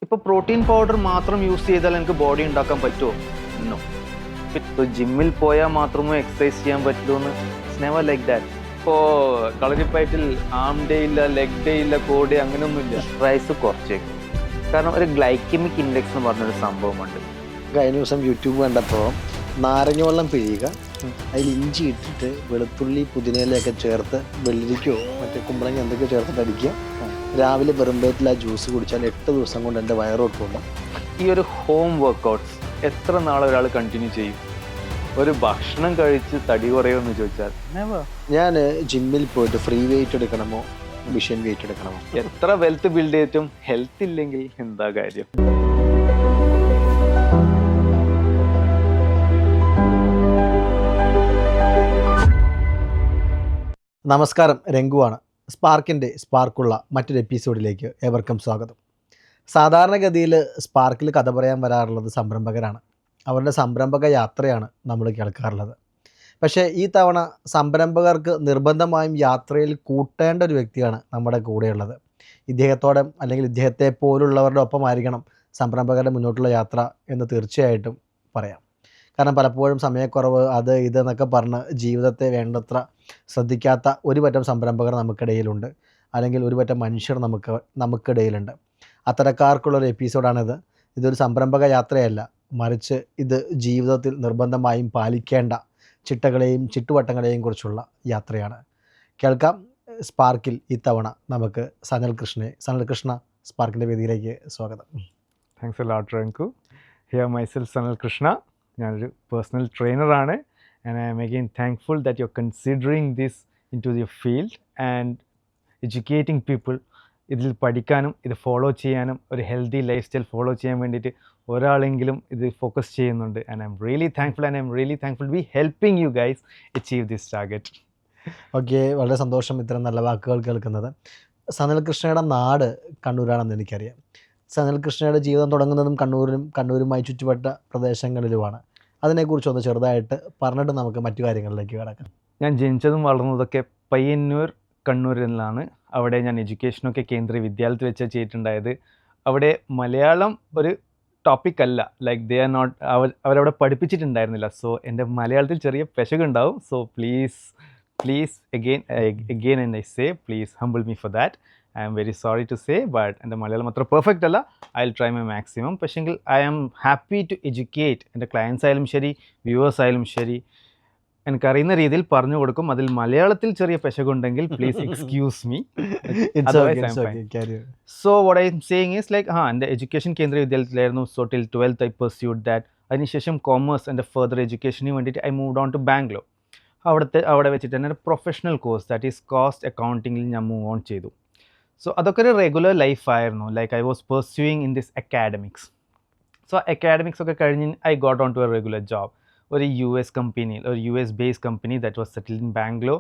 ഇപ്പോൾ protein powder മാത്രം use ചെയ്താൽ എനിക്ക് ബോഡി ഉണ്ടാക്കാൻ പറ്റുമോ? നോ. ഇപ്പോൾ ജിമ്മിൽ പോയാൽ മാത്രമേ എക്സസൈസ് ചെയ്യാൻ പറ്റുള്ളൂ എന്ന് ഇറ്റ്സ് നെവർ ലൈക്ക് ദാറ്റ്. ഇപ്പോൾ കളരിപ്പയറ്റിൽ ആം ഡേ ഇല്ല, ലെഗ് ഡേ ഇല്ല, കോ ഡേ അങ്ങനെയൊന്നുമില്ല. റൈസ് കുറച്ചേക്കും. കാരണം ഒരു ഗ്ലൈക്കമിക് ഇൻഡെക്സ് എന്ന് പറഞ്ഞൊരു സംഭവമുണ്ട്. കഴിഞ്ഞ ദിവസം യൂട്യൂബ് കണ്ടപ്പോൾ നാരങ്ങ വെള്ളം പിഴിയുക, അതിൽ ഇഞ്ചി ഇട്ടിട്ട് വെളുത്തുള്ളി പുതിനയിലൊക്കെ ചേർത്ത് വെള്ളരിക്കോ മറ്റേ കുമ്പളങ്ങ എന്തൊക്കെയോ ചേർത്തിട്ട് അടിക്കുക, രാവിലെ വെറുമ്പേറ്റിൽ ആ ജ്യൂസ് കുടിച്ചാൽ 8 ദിവസം കൊണ്ട് എൻ്റെ വയറൊട്ടുണ്ട്. ഈ ഒരു ഹോം വർക്കൗട്ട്സ് എത്ര നാളെ ഒരാൾ കണ്ടിന്യൂ ചെയ്യും? ഒരു ഭക്ഷണം കഴിച്ച് തടി കുറയുമെന്ന് ചോദിച്ചാൽ നെവർ. ഞാൻ ജിമ്മിൽ പോയിട്ട് ഫ്രീ വെയിറ്റ് എടുക്കണമോ മിഷൻ വെയിറ്റ് എടുക്കണമോ? എത്ര വെൽത്ത് ബിൽഡ് ചെയ്തിട്ടും ഹെൽത്ത് ഇല്ലെങ്കിൽ എന്താ കാര്യം? നമസ്കാരം, രംഗുവാണ്. സ്പാർക്കുള്ള മറ്റൊരു എപ്പിസോഡിലേക്ക് ഏവർക്കും സ്വാഗതം. സാധാരണഗതിയിൽ സ്പാർക്കിൽ കഥ പറയാൻ വരാറുള്ളത് സംരംഭകരാണ്. അവരുടെ സംരംഭക യാത്രയാണ് നമ്മൾ കേൾക്കാറുള്ളത്. പക്ഷേ ഈ തവണ സംരംഭകർക്ക് നിർബന്ധമായും യാത്രയിൽ കൂട്ടേണ്ട ഒരു വ്യക്തിയാണ് നമ്മുടെ കൂടെയുള്ളത്. ഇദ്ദേഹത്തോടെ അല്ലെങ്കിൽ ഇദ്ദേഹത്തെ പോലുള്ളവരുടെ ഒപ്പമായിരിക്കണം സംരംഭകരുടെ മുന്നോട്ടുള്ള യാത്ര എന്ന് തീർച്ചയായിട്ടും പറയാം. കാരണം പലപ്പോഴും സമയക്കുറവ്, അത് ഇതെന്നൊക്കെ പറഞ്ഞ് ജീവിതത്തെ വേണ്ടത്ര ശ്രദ്ധിക്കാത്ത ഒരു പറ്റം സംരംഭകർ നമുക്കിടയിലുണ്ട്, അല്ലെങ്കിൽ ഒരു പറ്റം മനുഷ്യർ നമുക്കിടയിലുണ്ട്. അത്തരക്കാർക്കുള്ളൊരു എപ്പിസോഡാണിത്. ഇതൊരു സംരംഭക യാത്രയല്ല, മറിച്ച് ഇത് ജീവിതത്തിൽ നിർബന്ധമായും പാലിക്കേണ്ട ചിട്ടകളെയും ചുറ്റുവട്ടങ്ങളെയും കുറിച്ചുള്ള യാത്രയാണ്. കേൾക്കാം. സ്പാർക്കിൽ ഇത്തവണ നമുക്ക് സനൽ കൃഷ്ണ സ്പാർക്കിൻ്റെ വേദിയിലേക്ക് സ്വാഗതം. Thanks a lot Rangu. Here myself Sanal Krishna. ഞാനൊരു പേഴ്സണൽ ട്രെയിനറാണ്. And I am again thankful that you are considering this in to your field and educating people. ഇതിൽ പഠിക്കാനും ഇത് ഫോളോ ചെയ്യാനും ഒരു ഹെൽത്തി ലൈഫ് സ്റ്റൈൽ ഫോളോ ചെയ്യാൻ വേണ്ടിയിട്ട് ഒരാളെങ്കിലും ഇത് ഫോക്കസ് ചെയ്യുന്നുണ്ട്. And I am really thankful B helping you guys achieve this target. Okay, വളരെ സന്തോഷം ഇത്തരം നല്ല വാക്കുകൾ കേൾക്കുന്നത്. സനൽ കൃഷ്ണയുടെ നാട് കണ്ണൂരാണെന്ന് എനിക്കറിയാം. സനൽ കൃഷ്ണയുടെ ജീവിതം തുടങ്ങുന്നതും കണ്ണൂരുമായി ചുറ്റുവട്ട പ്രദേശങ്ങളിലുമാണ്. അതിനെക്കുറിച്ചൊന്ന് ചെറുതായിട്ട് പറഞ്ഞിട്ട് നമുക്ക് മറ്റു കാര്യങ്ങളിലേക്ക് കിടക്കാം. ഞാൻ ജനിച്ചതും വളർന്നതൊക്കെ പയ്യന്നൂർ കണ്ണൂരിലാണ്. അവിടെ ഞാൻ എഡ്യൂക്കേഷനൊക്കെ കേന്ദ്രീയ വിദ്യാലയത്തിൽ വെച്ച് ചെയ്തിട്ടുണ്ടായത്. അവിടെ മലയാളം ഒരു ടോപ്പിക് അല്ല, ലൈക്ക് ദേ ആർ നോട്ട്, അവരവിടെ പഠിപ്പിച്ചിട്ടുണ്ടായിരുന്നില്ല. സോ എൻ്റെ മലയാളത്തിൽ ചെറിയ പെശകുണ്ടാവും. So please again and I say please humble me for that. I am very sorry to say, but എൻ്റെ മലയാളം അത്ര പെർഫെക്റ്റ് അല്ല. I will try my maximum. പക്ഷെങ്കിൽ I am happy to educate. എൻ്റെ ക്ലയൻസ് ആയാലും ശരി, വ്യൂവേഴ്സ് ആയാലും ശരി, എനിക്കറിയുന്ന രീതിയിൽ പറഞ്ഞു കൊടുക്കും. അതിൽ മലയാളത്തിൽ ചെറിയ പെശകുണ്ടെങ്കിൽ please excuse me. So what I am saying is like എൻ്റെ എഡ്യൂക്കേഷൻ കേന്ദ്രീയ വിദ്യാലയത്തിലായിരുന്നു. So till 12th I pursued that. അതിനുശേഷം കോമേഴ്സ് എൻ്റെ ഫർദർ എഡ്യൂക്കേഷന് വേണ്ടിയിട്ട് I moved on to Bangalore. അവിടെ വെച്ചിട്ട് തന്നെ ഒരു professional course that is cost അക്കൗണ്ടിങ്ങിൽ ഞാൻ മൂവ് ഓൺ ചെയ്തു. സോ അതൊക്കെ ഒരു റെഗുലർ ലൈഫായിരുന്നു. Like I was pursuing in this academics. So academics ഒക്കെ കഴിഞ്ഞ് I got on to A regular job. ഒരു US based company that was settled in Bangalore.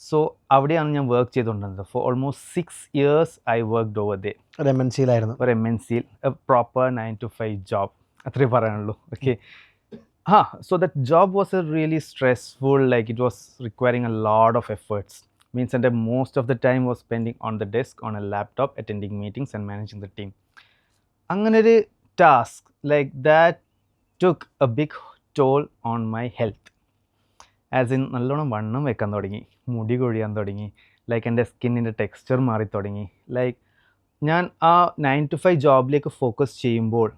So അവിടെയാണ് ഞാൻ വർക്ക് ചെയ്തുകൊണ്ടിരുന്നത്. For almost 6 years I worked over there. ഒരു MNCയിൽ proper 9 to 5 job, അത്രേ പറയാനുള്ളൂ. Okay. So that job was a really stressful, like it was requiring a lot of efforts. Means that most of the time was spending on the desk, on a laptop, attending meetings and managing the team. Anganere task like that took a big toll on my health. As in nallonam vannam vekkan thodingi, mudi kodiyan thodingi, like ende skin inde texture mari thodingi. Like njan 9 to 5 job like focus cheyyumbol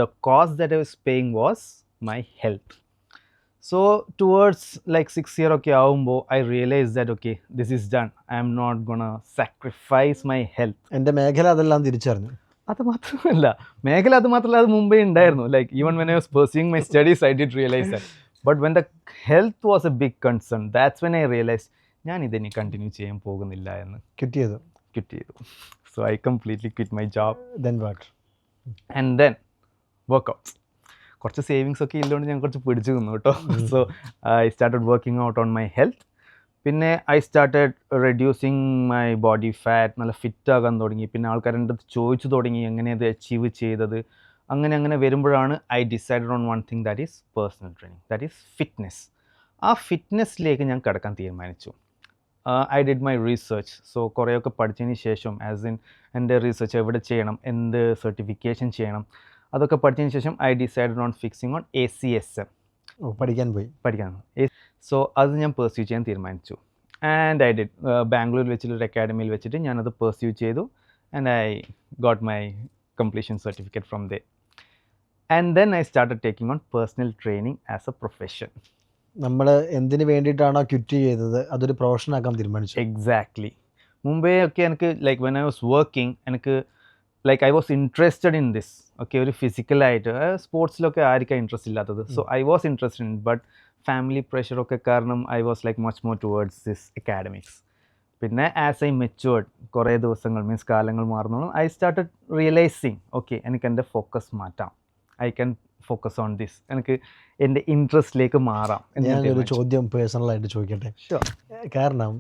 the cost that I was paying was my health. So towards like 6 year okay aavumbo I realized that okay, this is done. I am not gonna sacrifice my health. എൻ്റെ മേഖല അതെല്ലാം തിരിച്ചറിഞ്ഞു. അത് മാത്രമല്ല അത് മുമ്പേ ഉണ്ടായിരുന്നു. Like even when I was pursuing my studies I did realize that. But when the health was a big concern, that's when I realized ഞാൻ ഇതിനി കണ്ടിന്യൂ ചെയ്യാൻ പോകുന്നില്ല എന്ന്. ക്വിറ്റ് ചെയ്തു. So I completely quit my job. Then what? And then workouts. കുറച്ച് savings ഒക്കെ ഇല്ലോണ്ട് ഞാൻ കുറച്ച് പിടിച്ചു നിന്നു കേട്ടോ. So I started working out on my health. പിന്നെ I started reducing my body fat. നല്ല ഫിറ്റ് ആകാൻ തുടങ്ങി. പിന്നെ ആൾക്കാരുടെ അടുത്ത് ചോദിച്ചു തുടങ്ങി എങ്ങനെ അത് അച്ചീവ് ചെയ്തത്. അങ്ങനെ വരുമ്പോഴാണ് I decided on one thing, that is personal training, that is fitness. ആ ഫിറ്റ്നസ്സിലേക്ക് ഞാൻ കടക്കാൻ തീരുമാനിച്ചു. I did my research. So കുറേയൊക്കെ പഠിച്ചതിന് ശേഷം ആസ് ഇൻ എൻ്റെ റീസെർച്ച് എവിടെ ചെയ്യണം, എന്ത് സർട്ടിഫിക്കേഷൻ ചെയ്യണം, അതൊക്കെ പഠിച്ചതിന് ശേഷം I decided on fixing on ACSM പഠിക്കാൻ പോയി. പഠിക്കാൻ. സോ അത് ഞാൻ പെർസ്യൂ ചെയ്യാൻ തീരുമാനിച്ചു. And I did. ബാംഗ്ലൂരിൽ വെച്ചിട്ടൊരു അക്കാഡമിയിൽ വെച്ചിട്ട് ഞാനത് പെർസ്യൂ ചെയ്തു. And I got my completion certificate from they. And then I started taking on personal training as A profession. നമ്മൾ എന്തിനു വേണ്ടിയിട്ടാണോ ക്വിറ്റ് ചെയ്തത് അതൊരു പ്രൊഫഷനാക്കാൻ തീരുമാനിച്ചു. എക്സാക്ട്ലി. മുമ്പേ ഒക്കെ എനിക്ക് like when I was working എനിക്ക് like I was interested in this. Okay, ഒരു ഫിസിക്കലായിട്ട് സ്പോർട്സിലൊക്കെ ആർക്കാണ് ഇൻട്രസ്റ്റ് ഇല്ലാത്തത്. So I was interested in, but family പ്രഷറൊക്കെ കാരണം I was like much more towards this academics. പിന്നെ ആസ് ഐ മെച്ചുവേർഡ് കുറേ ദിവസങ്ങൾ മീൻസ് കാലങ്ങൾ മാറുന്നോളും ഐ സ്റ്റാർട്ടഡ് റിയലൈസിങ് ഓക്കെ എനിക്ക് എൻ്റെ ഫോക്കസ് മാറ്റാം, I can focus on this, എനിക്ക് എൻ്റെ ഇൻട്രസ്റ്റിലേക്ക് മാറാം. ഞാനൊരു ചോദ്യം പേഴ്സണലായിട്ട് ചോദിക്കട്ടെ? കാരണം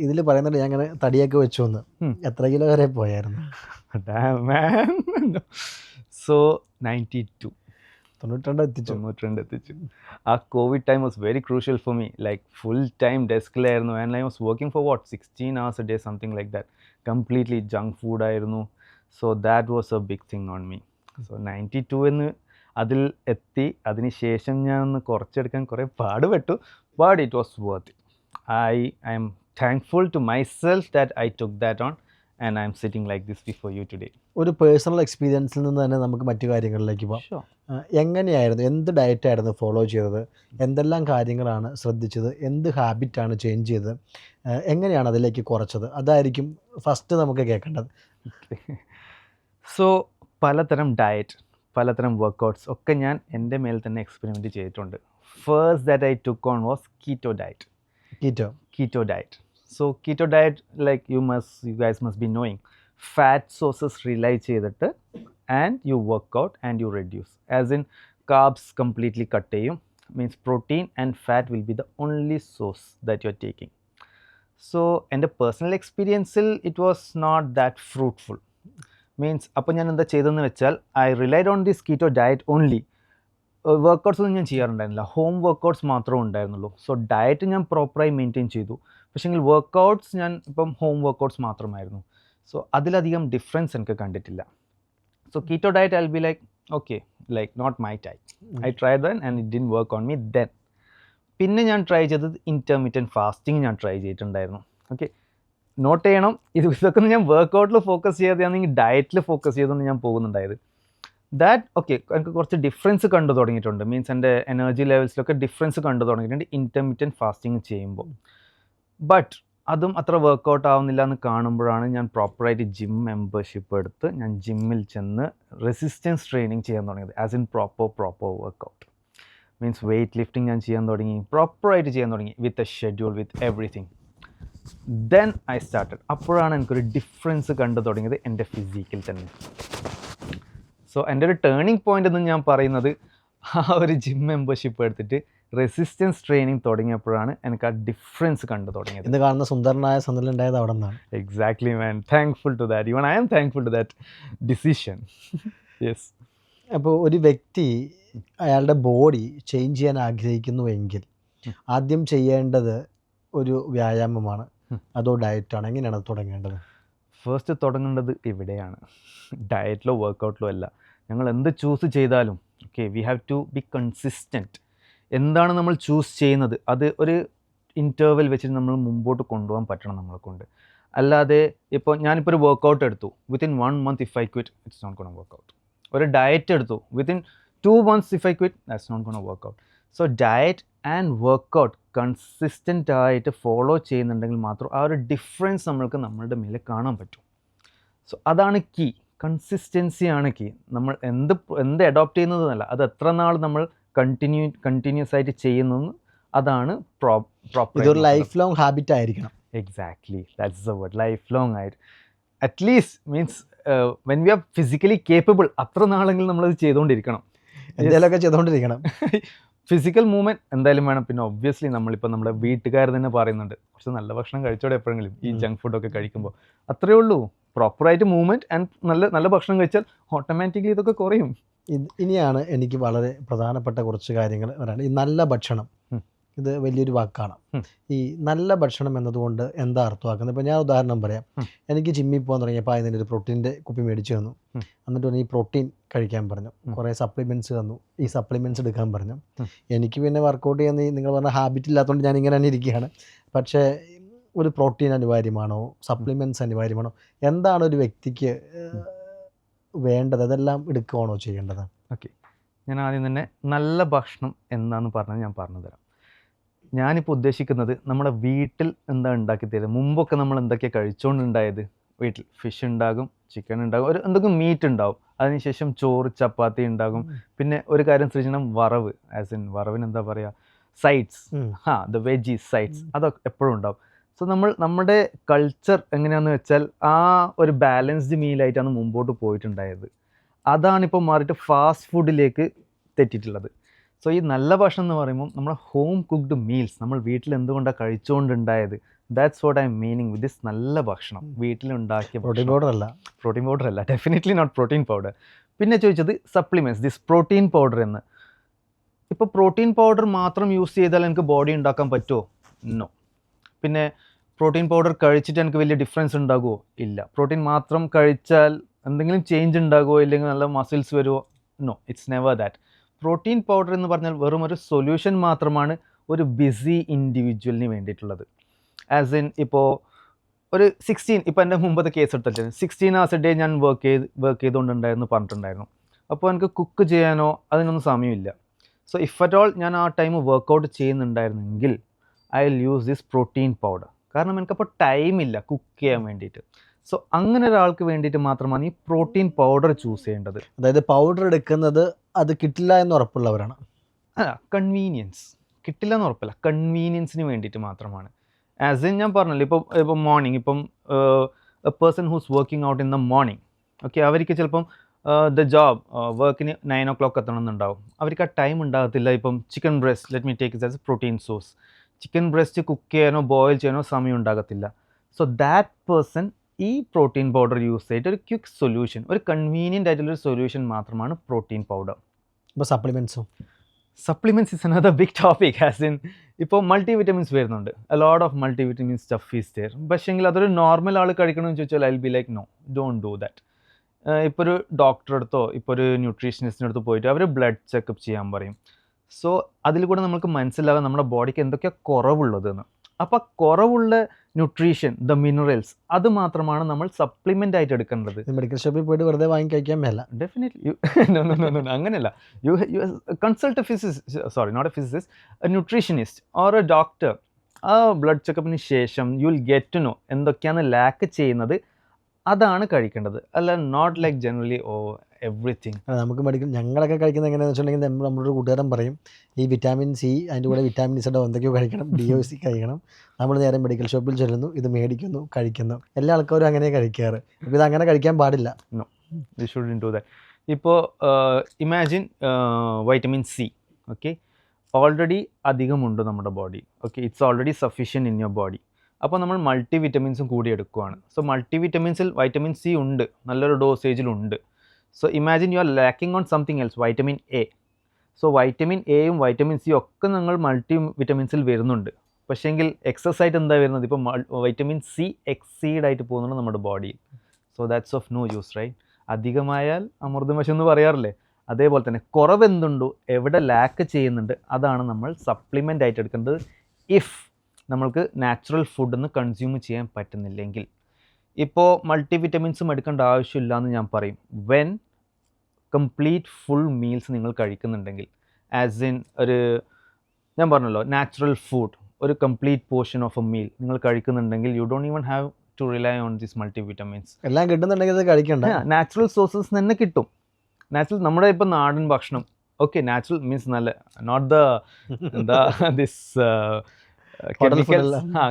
ഇതിൽ പറയുന്നുണ്ട് ഞാൻ അങ്ങനെ തടിയൊക്കെ വെച്ചു എന്ന്. എത്ര കിലോ വരെ പോയായിരുന്നു? സോ 92 എത്തിച്ചു. ആ Covid time was very crucial for me. Like full time ഡെസ്കിലായിരുന്നു. And I was working for 16 hours a day, something like that. Completely junk ഫുഡായിരുന്നു. So that was a big thing on me. So 92 എന്ന് അതിൽ എത്തി. അതിന് ശേഷം ഞാനൊന്ന് കുറച്ചെടുക്കാൻ കുറേ പാടുപെട്ടു, but it was worth it. I am thankful to myself that I took that on and I am sitting like this before you today. ഒരു പേഴ്സണൽ എക്സ്പീരിയൻസിൽ നിന്ന് തന്നെ നമുക്ക് മറ്റു കാര്യങ്ങളിലേക്ക് പോകാം. Sure. എങ്ങനെയായിരുന്നു, എന്ത് ഡയറ്റായിരുന്നു ഫോളോ ചെയ്തത്, എന്തെല്ലാം കാര്യങ്ങളാണ് ശ്രദ്ധിച്ചത്, എന്ത് ഹാബിറ്റാണ് ചേഞ്ച് ചെയ്തത്, എങ്ങനെയാണ് അതിലേക്ക് കുറച്ചത്? അതായിരിക്കും ഫസ്റ്റ് നമുക്ക് കേൾക്കേണ്ടത്. സോ പലതരം ഡയറ്റ്, പലതരം വർക്കൗട്ട്സ് ഒക്കെ ഞാൻ എൻ്റെ മേൽ തന്നെ എക്സ്പെരിമെൻറ്റ് ചെയ്തിട്ടുണ്ട്. First that I took on was keto diet. Keto diet. So keto diet, like you guys must be knowing, fat sources rely ചെയ്തിട്ട് and you work out and you reduce. As in carbs completely cut ചെയ്യും, means protein and fat will be the only source that you are taking. So എൻ്റെ personal എക്സ്പീരിയൻസിൽ it was not that fruitful. Means അപ്പോൾ ഞാൻ എന്താ ചെയ്തതെന്ന് വെച്ചാൽ I relied on this keto diet only. Workouts ഒന്നും ഞാൻ ചെയ്യാറുണ്ടായിരുന്നില്ല, ഹോം വർക്കൗട്ട്സ് മാത്രമേ ഉണ്ടായിരുന്നുള്ളൂ. സോ ഡയറ്റ് ഞാൻ പ്രോപ്പറായി മെയിൻറ്റെയിൻ ചെയ്തു, പക്ഷേങ്കിൽ വർക്കൗട്ട്സ് ഞാൻ ഇപ്പം ഹോം വർക്കൗട്ട്സ് മാത്രമായിരുന്നു. സോ അതിലധികം ഡിഫറൻസ് എനിക്ക് കണ്ടിട്ടില്ല. So keto diet I will be like okay, like not my type. I try then and it didn't work on me then. പിന്നെ ഞാൻ ട്രൈ ചെയ്തത് ഇൻറ്റർമീഡിയൻറ്റ് ഫാസ്റ്റിംഗ് ഞാൻ ട്രൈ ചെയ്തിട്ടുണ്ടായിരുന്നു. ഓക്കെ, നോട്ട് ചെയ്യണം, ഇതൊക്കെ ഞാൻ വർക്കൗട്ടിൽ ഫോക്കസ് ചെയ്യാതെയാണെങ്കിൽ ഡയറ്റിൽ ഫോക്കസ് ചെയ്തുകൊണ്ട് ഞാൻ പോകുന്നുണ്ടായത്. ദാറ്റ് ഓക്കെ എനിക്ക് കുറച്ച് ഡിഫറൻസ് കണ്ടു തുടങ്ങിയിട്ടുണ്ട്. മീൻസ് എൻ്റെ എനർജി ലെവൽസിലൊക്കെ ഡിഫറൻസ് കണ്ടു തുടങ്ങിയിട്ടുണ്ട് ഇൻറ്റർമീഡിയൻറ്റ് ഫാസ്റ്റിംഗ് ചെയ്യുമ്പോൾ. ബട്ട് അതും അത്ര വർക്കൗട്ട് ആവുന്നില്ല എന്ന് കാണുമ്പോഴാണ് ഞാൻ പ്രോപ്പറായിട്ട് ജിം മെമ്പർഷിപ്പ് എടുത്ത് ഞാൻ ജിമ്മിൽ ചെന്ന് റെസിസ്റ്റൻസ് ട്രെയിനിങ് ചെയ്യാൻ തുടങ്ങിയത്. As in proper workout. Means weight lifting ഞാൻ ചെയ്യാൻ തുടങ്ങി, പ്രോപ്പറായിട്ട് ചെയ്യാൻ തുടങ്ങി, with a schedule, with everything. Then I started. അപ്പോഴാണ് എനിക്കൊരു ഡിഫറൻസ് കണ്ടു തുടങ്ങിയത് എൻ്റെ ഫിസിക്കിൽ തന്നെ. സോ എൻ്റെ ഒരു ടേണിംഗ് പോയിന്റ് എന്ന് ഞാൻ പറയുന്നത് ആ ഒരു ജിം മെമ്പർഷിപ്പ് എടുത്തിട്ട് റെസിസ്റ്റൻസ് ട്രെയിനിങ് തുടങ്ങിയപ്പോഴാണ് എനിക്ക് ആ ഡിഫറൻസ് കണ്ടു തുടങ്ങിയത്. ഇന്ന് കാണുന്ന സുന്ദരനായ സന്ദലുണ്ടായത് അവിടെ നിന്നാണ്. Exactly man, thankful to that. Even I am thankful to that decision. Yes. അപ്പോൾ ഒരു വ്യക്തി അയാളുടെ ബോഡി ചേഞ്ച് ചെയ്യാൻ ആഗ്രഹിക്കുന്നുവെങ്കിൽ ആദ്യം ചെയ്യേണ്ടത് ഒരു വ്യായാമമാണ്, അതോ ഡയറ്റാണ്? എങ്ങനെയാണ് അത് തുടങ്ങേണ്ടത്? ഫസ്റ്റ് തുടങ്ങേണ്ടത് ഇവിടെയാണ്, ഡയറ്റിലോ വർക്കൗട്ടിലോ അല്ല. ഞങ്ങൾ എന്ത് ചൂസ് ചെയ്താലും okay, we have to be consistent. എന്താണ് നമ്മൾ ചൂസ് ചെയ്യുന്നത് അത് ഒരു ഇൻ്റർവെൽ വെച്ചിട്ട് നമ്മൾ മുമ്പോട്ട് കൊണ്ടുപോകാൻ പറ്റണം നമ്മളെ കൊണ്ട്. അല്ലാതെ ഇപ്പോൾ ഞാനിപ്പോൾ ഒരു വർക്കൗട്ട് എടുത്തു, within 1 month if I quit it's not gonna work out. ഒരു ഡയറ്റ് എടുത്തു, within 2 months if I quit that's not gonna work out. So diet and workout consistent ആയിട്ട് ഫോളോ ചെയ്യുന്നുണ്ടെങ്കിൽ മാത്രം ആ ഒരു ഡിഫറൻസ് നമ്മൾക്ക് നമ്മളുടെ മേലെ കാണാൻ പറ്റും. സോ അതാണ് കീ, കൺസിസ്റ്റൻസിയാണ് കീ. നമ്മൾ എന്ത് അഡോപ്റ്റ് ചെയ്യുന്നതെന്നല്ല, അത് എത്ര നാൾ നമ്മൾ കണ്ടിന്യൂസ് ആയിട്ട് ചെയ്യുന്നത്, അതാണ് പ്രോപ്പർ. ഇതൊരു ലൈഫ് ലോങ് ഹാബിറ്റ് ആയിരിക്കണം. Exactly, that's the word, life long ആയിട്ട്. At least means when we are physically capable അത്ര നാളെങ്കിലും നമ്മളത് ചെയ്തുകൊണ്ടിരിക്കണം, എന്തെങ്കിലുമൊക്കെ ചെയ്തുകൊണ്ടിരിക്കണം. ഫിസിക്കൽ മൂവ്മെൻറ്റ് എന്തായാലും വേണം. പിന്നെ ഒബ്വിയസ്ലി നമ്മളിപ്പോൾ നമ്മുടെ വീട്ടുകാർ തന്നെ പറയുന്നുണ്ട് കുറച്ച് നല്ല ഭക്ഷണം കഴിച്ചോടെ എപ്പോഴെങ്കിലും ഈ ജങ്ക് ഫുഡൊക്കെ കഴിക്കുമ്പോൾ. അത്രയേ ഉള്ളൂ, പ്രോപ്പറായിട്ട് മൂവ്മെൻറ്റ് ആൻഡ് നല്ല ഭക്ഷണം കഴിച്ചാൽ ഓട്ടോമാറ്റിക്കലി ഇതൊക്കെ കുറയും. ഇനിയാണ് എനിക്ക് വളരെ പ്രധാനപ്പെട്ട കുറച്ച് കാര്യങ്ങൾ പറയാനുള്ളത്. ഈ നല്ല ഭക്ഷണം ഇത് വലിയൊരു വാക്കാണ്. ഈ നല്ല ഭക്ഷണം എന്നതുകൊണ്ട് എന്താ അർത്ഥമാക്കുന്നത്? ഇപ്പോൾ ഞാൻ ഉദാഹരണം പറയാം. എനിക്ക് ജിമ്മിൽ പോകാൻ തുടങ്ങിയപ്പോൾ അതിൻ്റെ ഒരു പ്രോട്ടീൻ്റെ കുപ്പി മേടിച്ചു തന്നു. എന്നിട്ട് പറഞ്ഞു ഈ പ്രോട്ടീൻ കഴിക്കാൻ പറഞ്ഞു. കുറേ സപ്ലിമെൻറ്റ്സ് തന്നു. ഈ സപ്ലിമെൻറ്റ്സ് എടുക്കാൻ പറഞ്ഞു. എനിക്ക് പിന്നെ വർക്കൗട്ട് ചെയ്യുന്ന നിങ്ങൾ പറഞ്ഞ ഹാബിറ്റ് ഇല്ലാത്തതുകൊണ്ട് ഞാൻ ഇങ്ങനെ തന്നെ ഇരിക്കുകയാണ്. പക്ഷേ ഒരു പ്രോട്ടീൻ അനിവാര്യമാണോ, സപ്ലിമെൻറ്റ്സ് അനിവാര്യമാണോ, എന്താണ് ഒരു വ്യക്തിക്ക് വേണ്ടത്? അതെല്ലാം എടുക്കുകയാണോ ചെയ്യേണ്ടത്? ഓക്കെ, ഞാൻ ആദ്യം തന്നെ നല്ല ഭക്ഷണം എന്താണെന്ന് പറഞ്ഞാൽ ഞാൻ പറഞ്ഞു തരാം. ഞാനിപ്പോൾ ഉദ്ദേശിക്കുന്നത് നമ്മുടെ വീട്ടിൽ എന്താ ഉണ്ടാക്കി തരുന്നത്. മുമ്പൊക്കെ നമ്മൾ എന്തൊക്കെയാണ് കഴിച്ചുകൊണ്ടുണ്ടായത്? വീട്ടിൽ ഫിഷ് ഉണ്ടാകും, ചിക്കൻ ഉണ്ടാകും, ഒരു എന്തെങ്കിലും മീറ്റ് ഉണ്ടാവും, അതിനുശേഷം ചോറ് ചപ്പാത്തി ഉണ്ടാകും. പിന്നെ ഒരു കാര്യം ശ്രദ്ധിക്കണം, വറവ്, ആസ് ഇൻ വറവിന് എന്താ പറയുക, സൈഡ്സ്, ദ വെജീസ് സൈഡ്സ്, അതൊക്കെ എപ്പോഴും ഉണ്ടാവും. സോ നമ്മുടെ കൾച്ചർ എങ്ങനെയാണെന്ന് വെച്ചാൽ ആ ഒരു ബാലൻസ്ഡ് മീലായിട്ടാണ് മുമ്പോട്ട് പോയിട്ടുണ്ടായത്. അതാണിപ്പോൾ മാറിയിട്ട് ഫാസ്റ്റ് ഫുഡിലേക്ക് തെറ്റിയിട്ടുള്ളത്. സോ ഈ നല്ല ഭക്ഷണം എന്ന് പറയുമ്പോൾ നമ്മുടെ ഹോം കുക്ക്ഡ് മീൽസ്, നമ്മൾ വീട്ടിൽ എന്തുകൊണ്ടാണ് കഴിച്ചുകൊണ്ടുണ്ടായത്, that's what I am meaning with this നല്ല ഭക്ഷണം. വീട്ടിലുണ്ടാക്കിയ പ്രോട്ടീൻ പൗഡർ അല്ല, ഡെഫിനറ്റ്ലി നോട്ട് പ്രോട്ടീൻ പൗഡർ. പിന്നെ ചോദിച്ചത് സപ്ലിമെൻറ്റ്സ്, ദിസ് പ്രോട്ടീൻ പൗഡർ എന്ന്. ഇപ്പോൾ പ്രോട്ടീൻ പൗഡർ മാത്രം യൂസ് ചെയ്താൽ എനിക്ക് ബോഡി ഉണ്ടാക്കാൻ പറ്റുമോ? നോ. പിന്നെ പ്രോട്ടീൻ പൗഡർ കഴിച്ചിട്ട് എനിക്ക് വലിയ ഡിഫറൻസ് ഉണ്ടാകുമോ? ഇല്ല. പ്രോട്ടീൻ മാത്രം കഴിച്ചാൽ എന്തെങ്കിലും ചേഞ്ച് ഉണ്ടാകുമോ, ഇല്ലെങ്കിൽ നല്ല മസിൽസ് വരുമോ? No, it's never that. Protein powder എന്ന് പറഞ്ഞാൽ വെറും ഒരു സൊല്യൂഷൻ മാത്രമാണ് ഒരു ബിസി ഇൻഡിവിജ്വലിന് വേണ്ടിയിട്ടുള്ളത്. ആസ് ഇൻ ഇപ്പോൾ ഒരു 16, ഇപ്പോൾ എൻ്റെ മുമ്പത്തെ കേസ് എടുത്തിട്ട് 16 hours a day ഞാൻ വർക്ക് ചെയ്തുകൊണ്ടുണ്ടായിരുന്നു പറഞ്ഞിട്ടുണ്ടായിരുന്നു. അപ്പോൾ എനിക്ക് കുക്ക് ചെയ്യാനോ അതിനൊന്നും സമയമില്ല. സോ ഇഫ് അറ്റ് ഓൾ ഞാൻ ആ ടൈം വർക്കൗട്ട് ചെയ്യുന്നുണ്ടായിരുന്നെങ്കിൽ I will use this protein powder. കാരണം എനിക്കപ്പോൾ ടൈമില്ല കുക്ക് ചെയ്യാൻ വേണ്ടിയിട്ട്. സോ അങ്ങനെ ഒരാൾക്ക് വേണ്ടിയിട്ട് മാത്രമാണ് ഈ പ്രോട്ടീൻ പൗഡർ ചൂസ് ചെയ്യേണ്ടത്. അതായത് പൗഡർ എടുക്കുന്നത് അത് കിട്ടില്ല എന്ന് ഉറപ്പുള്ളവരാണ്. കൺവീനിയൻസ്, കിട്ടില്ല എന്ന് ഉറപ്പില്ല, കൺവീനിയൻസിന് വേണ്ടിയിട്ട് മാത്രമാണ്. ആസ് ഇൻ ഞാൻ പറഞ്ഞല്ലോ, ഇപ്പോൾ മോർണിംഗ്, ഇപ്പം a person who's working out in the morning, okay, അവർക്ക് ചിലപ്പം ദ ജോബ് വർക്കിന് 9 o'clock എത്തണമെന്നുണ്ടാവും. അവർക്ക് ആ ടൈം ഉണ്ടാകത്തില്ല. ഇപ്പം chicken breast, let me take it as a protein source. Chicken breast cook ചെയ്യാനോ ബോയിൽ ചെയ്യാനോ സമയം ഉണ്ടാകത്തില്ല. സോ ദാറ്റ് പേഴ്സൺ ഈ പ്രോട്ടീൻ പൗഡർ യൂസ് ചെയ്തിട്ട് ഒരു ക്വിക്ക് സൊല്യൂഷൻ, ഒരു കൺവീനിയൻ്റ് ആയിട്ടുള്ളൊരു സൊല്യൂഷൻ മാത്രമാണ് പ്രോട്ടീൻ പൗഡർ. ഇപ്പോൾ supplements is another big topic. As in ഇപ്പോൾ മൾട്ടി വിറ്റമിൻസ് വരുന്നുണ്ട്, a lot of multi vitamin stuff is there. പക്ഷേങ്കിൽ അതൊരു നോർമൽ ആൾ കഴിക്കണമെന്ന് ചോദിച്ചാൽ I will be like no, don't do that. ഇപ്പോൾ ഒരു ഡോക്ടറെ അടുത്തോ ഇപ്പോൾ ഒരു ന്യൂട്രീഷനിസ്റ്റിൻ്റെ അടുത്ത് പോയിട്ട് അവർ ബ്ലഡ് ചെക്കപ്പ് ചെയ്യാൻ പറയും. സോ അതിൽ കൂടെ നമുക്ക് മനസ്സിലാകാം നമ്മുടെ ബോഡിക്ക് എന്തൊക്കെയാണ് കുറവുള്ളതെന്ന്. അപ്പോൾ കുറവുള്ള ന്യൂട്രീഷൻ, ദ മിനറൽസ്, അത് മാത്രമാണ് നമ്മൾ സപ്ലിമെൻ്റ് ആയിട്ട് എടുക്കേണ്ടത്. മെഡിക്കൽ ഷോപ്പിൽ പോയിട്ട് വെറുതെ വാങ്ങി കഴിക്കാൻ മേല. ഡെഫിനറ്റ്ലി അങ്ങനെയല്ല. You consult a physicist, sorry not a physicist, a nutritionist or a doctor. ആ ബ്ലഡ് ചെക്കപ്പിന് ശേഷം you will get to know എന്തൊക്കെയാണ് ലാക്ക് ചെയ്യുന്നത്, അതാണ് കഴിക്കേണ്ടത്. അല്ല നോട്ട് ലൈക്ക് ജനറലി എവറിത്തിങ്. നമുക്ക് ഞങ്ങളൊക്കെ കഴിക്കുന്നത് എങ്ങനെയാണെന്ന് വെച്ചിട്ടുണ്ടെങ്കിൽ നമ്മളൊരു കൂട്ടുകാരൻ പറയും ഈ വിറ്റാമിൻ സി, അതിൻ്റെ കൂടെ വിറ്റാമിൻ സിയുടെ എന്തൊക്കെയോ കഴിക്കണം, DOC കഴിക്കണം. നമ്മൾ നേരെ മെഡിക്കൽ ഷോപ്പിൽ ചെല്ലുന്നു, ഇത് മേടിക്കുന്നു, കഴിക്കുന്നു. എല്ലാ ആൾക്കാരും അങ്ങനെ കഴിക്കാറ്. അപ്പോൾ ഇത് അങ്ങനെ കഴിക്കാൻ പാടില്ല. No, you shouldn't do that. ഇപ്പോൾ imagine vitamin C, okay, already അധികമുണ്ട് നമ്മുടെ body, okay, it's already sufficient in your body. അപ്പോൾ നമ്മൾ മൾട്ടി വിറ്റമിൻസും കൂടി എടുക്കുകയാണ്. സോ മൾട്ടി വിറ്റമിൻസിൽ വൈറ്റമിൻ സി ഉണ്ട്, നല്ലൊരു ഡോസേജിലുണ്ട്. So imagine you are lacking on something else, vitamin A. So vitamin എയും വൈറ്റമിൻ സിയും ഒക്കെ നിങ്ങൾ മൾട്ടി വിറ്റമിൻസിൽ വരുന്നുണ്ട്. പക്ഷേങ്കിൽ എക്സസ് ആയിട്ട് എന്താ വരുന്നത്, ഇപ്പോൾ വൈറ്റമിൻ സി എക്സീഡ് ആയിട്ട് പോകുന്നുണ്ട് നമ്മുടെ ബോഡിയിൽ. So that's of no use, right? അധികമായാൽ അമൃതം വശം എന്ന് പറയാറില്ലേ, അതേപോലെ തന്നെ കുറവെന്തുണ്ടോ, എവിടെ ലാക്ക് ചെയ്യുന്നുണ്ട്, അതാണ് നമ്മൾ സപ്ലിമെൻ്റ് ആയിട്ട് എടുക്കേണ്ടത്. ഇഫ് നമ്മൾക്ക് നാച്ചുറൽ ഫുഡൊന്ന് കൺസ്യൂം ചെയ്യാൻ പറ്റുന്നില്ലെങ്കിൽ. ഇപ്പോൾ മൾട്ടി വിറ്റമിൻസും എടുക്കേണ്ട ആവശ്യമില്ല എന്ന് ഞാൻ പറയും വെൻ കംപ്ലീറ്റ് ഫുൾ മീൽസ് നിങ്ങൾ കഴിക്കുന്നുണ്ടെങ്കിൽ. ആസ് ഇൻ ഞാൻ പറഞ്ഞല്ലോ, നാച്ചുറൽ ഫുഡ്, ഒരു complete portion of a meal നിങ്ങൾ കഴിക്കുന്നുണ്ടെങ്കിൽ you don't even have to rely on this multi vitamins. എല്ലാം കിട്ടുന്നുണ്ടെങ്കിൽ അത് കഴിക്കണ്ട. നാച്ചുറൽ സോഴ്സസ് തന്നെ കിട്ടും. നാച്ചുറൽ നമ്മുടെ ഇപ്പോൾ നാടൻ ഭക്ഷണം, ഓക്കെ, നാച്ചുറൽ മീൻസ് നല്ല, നോട്ട് ദിസ്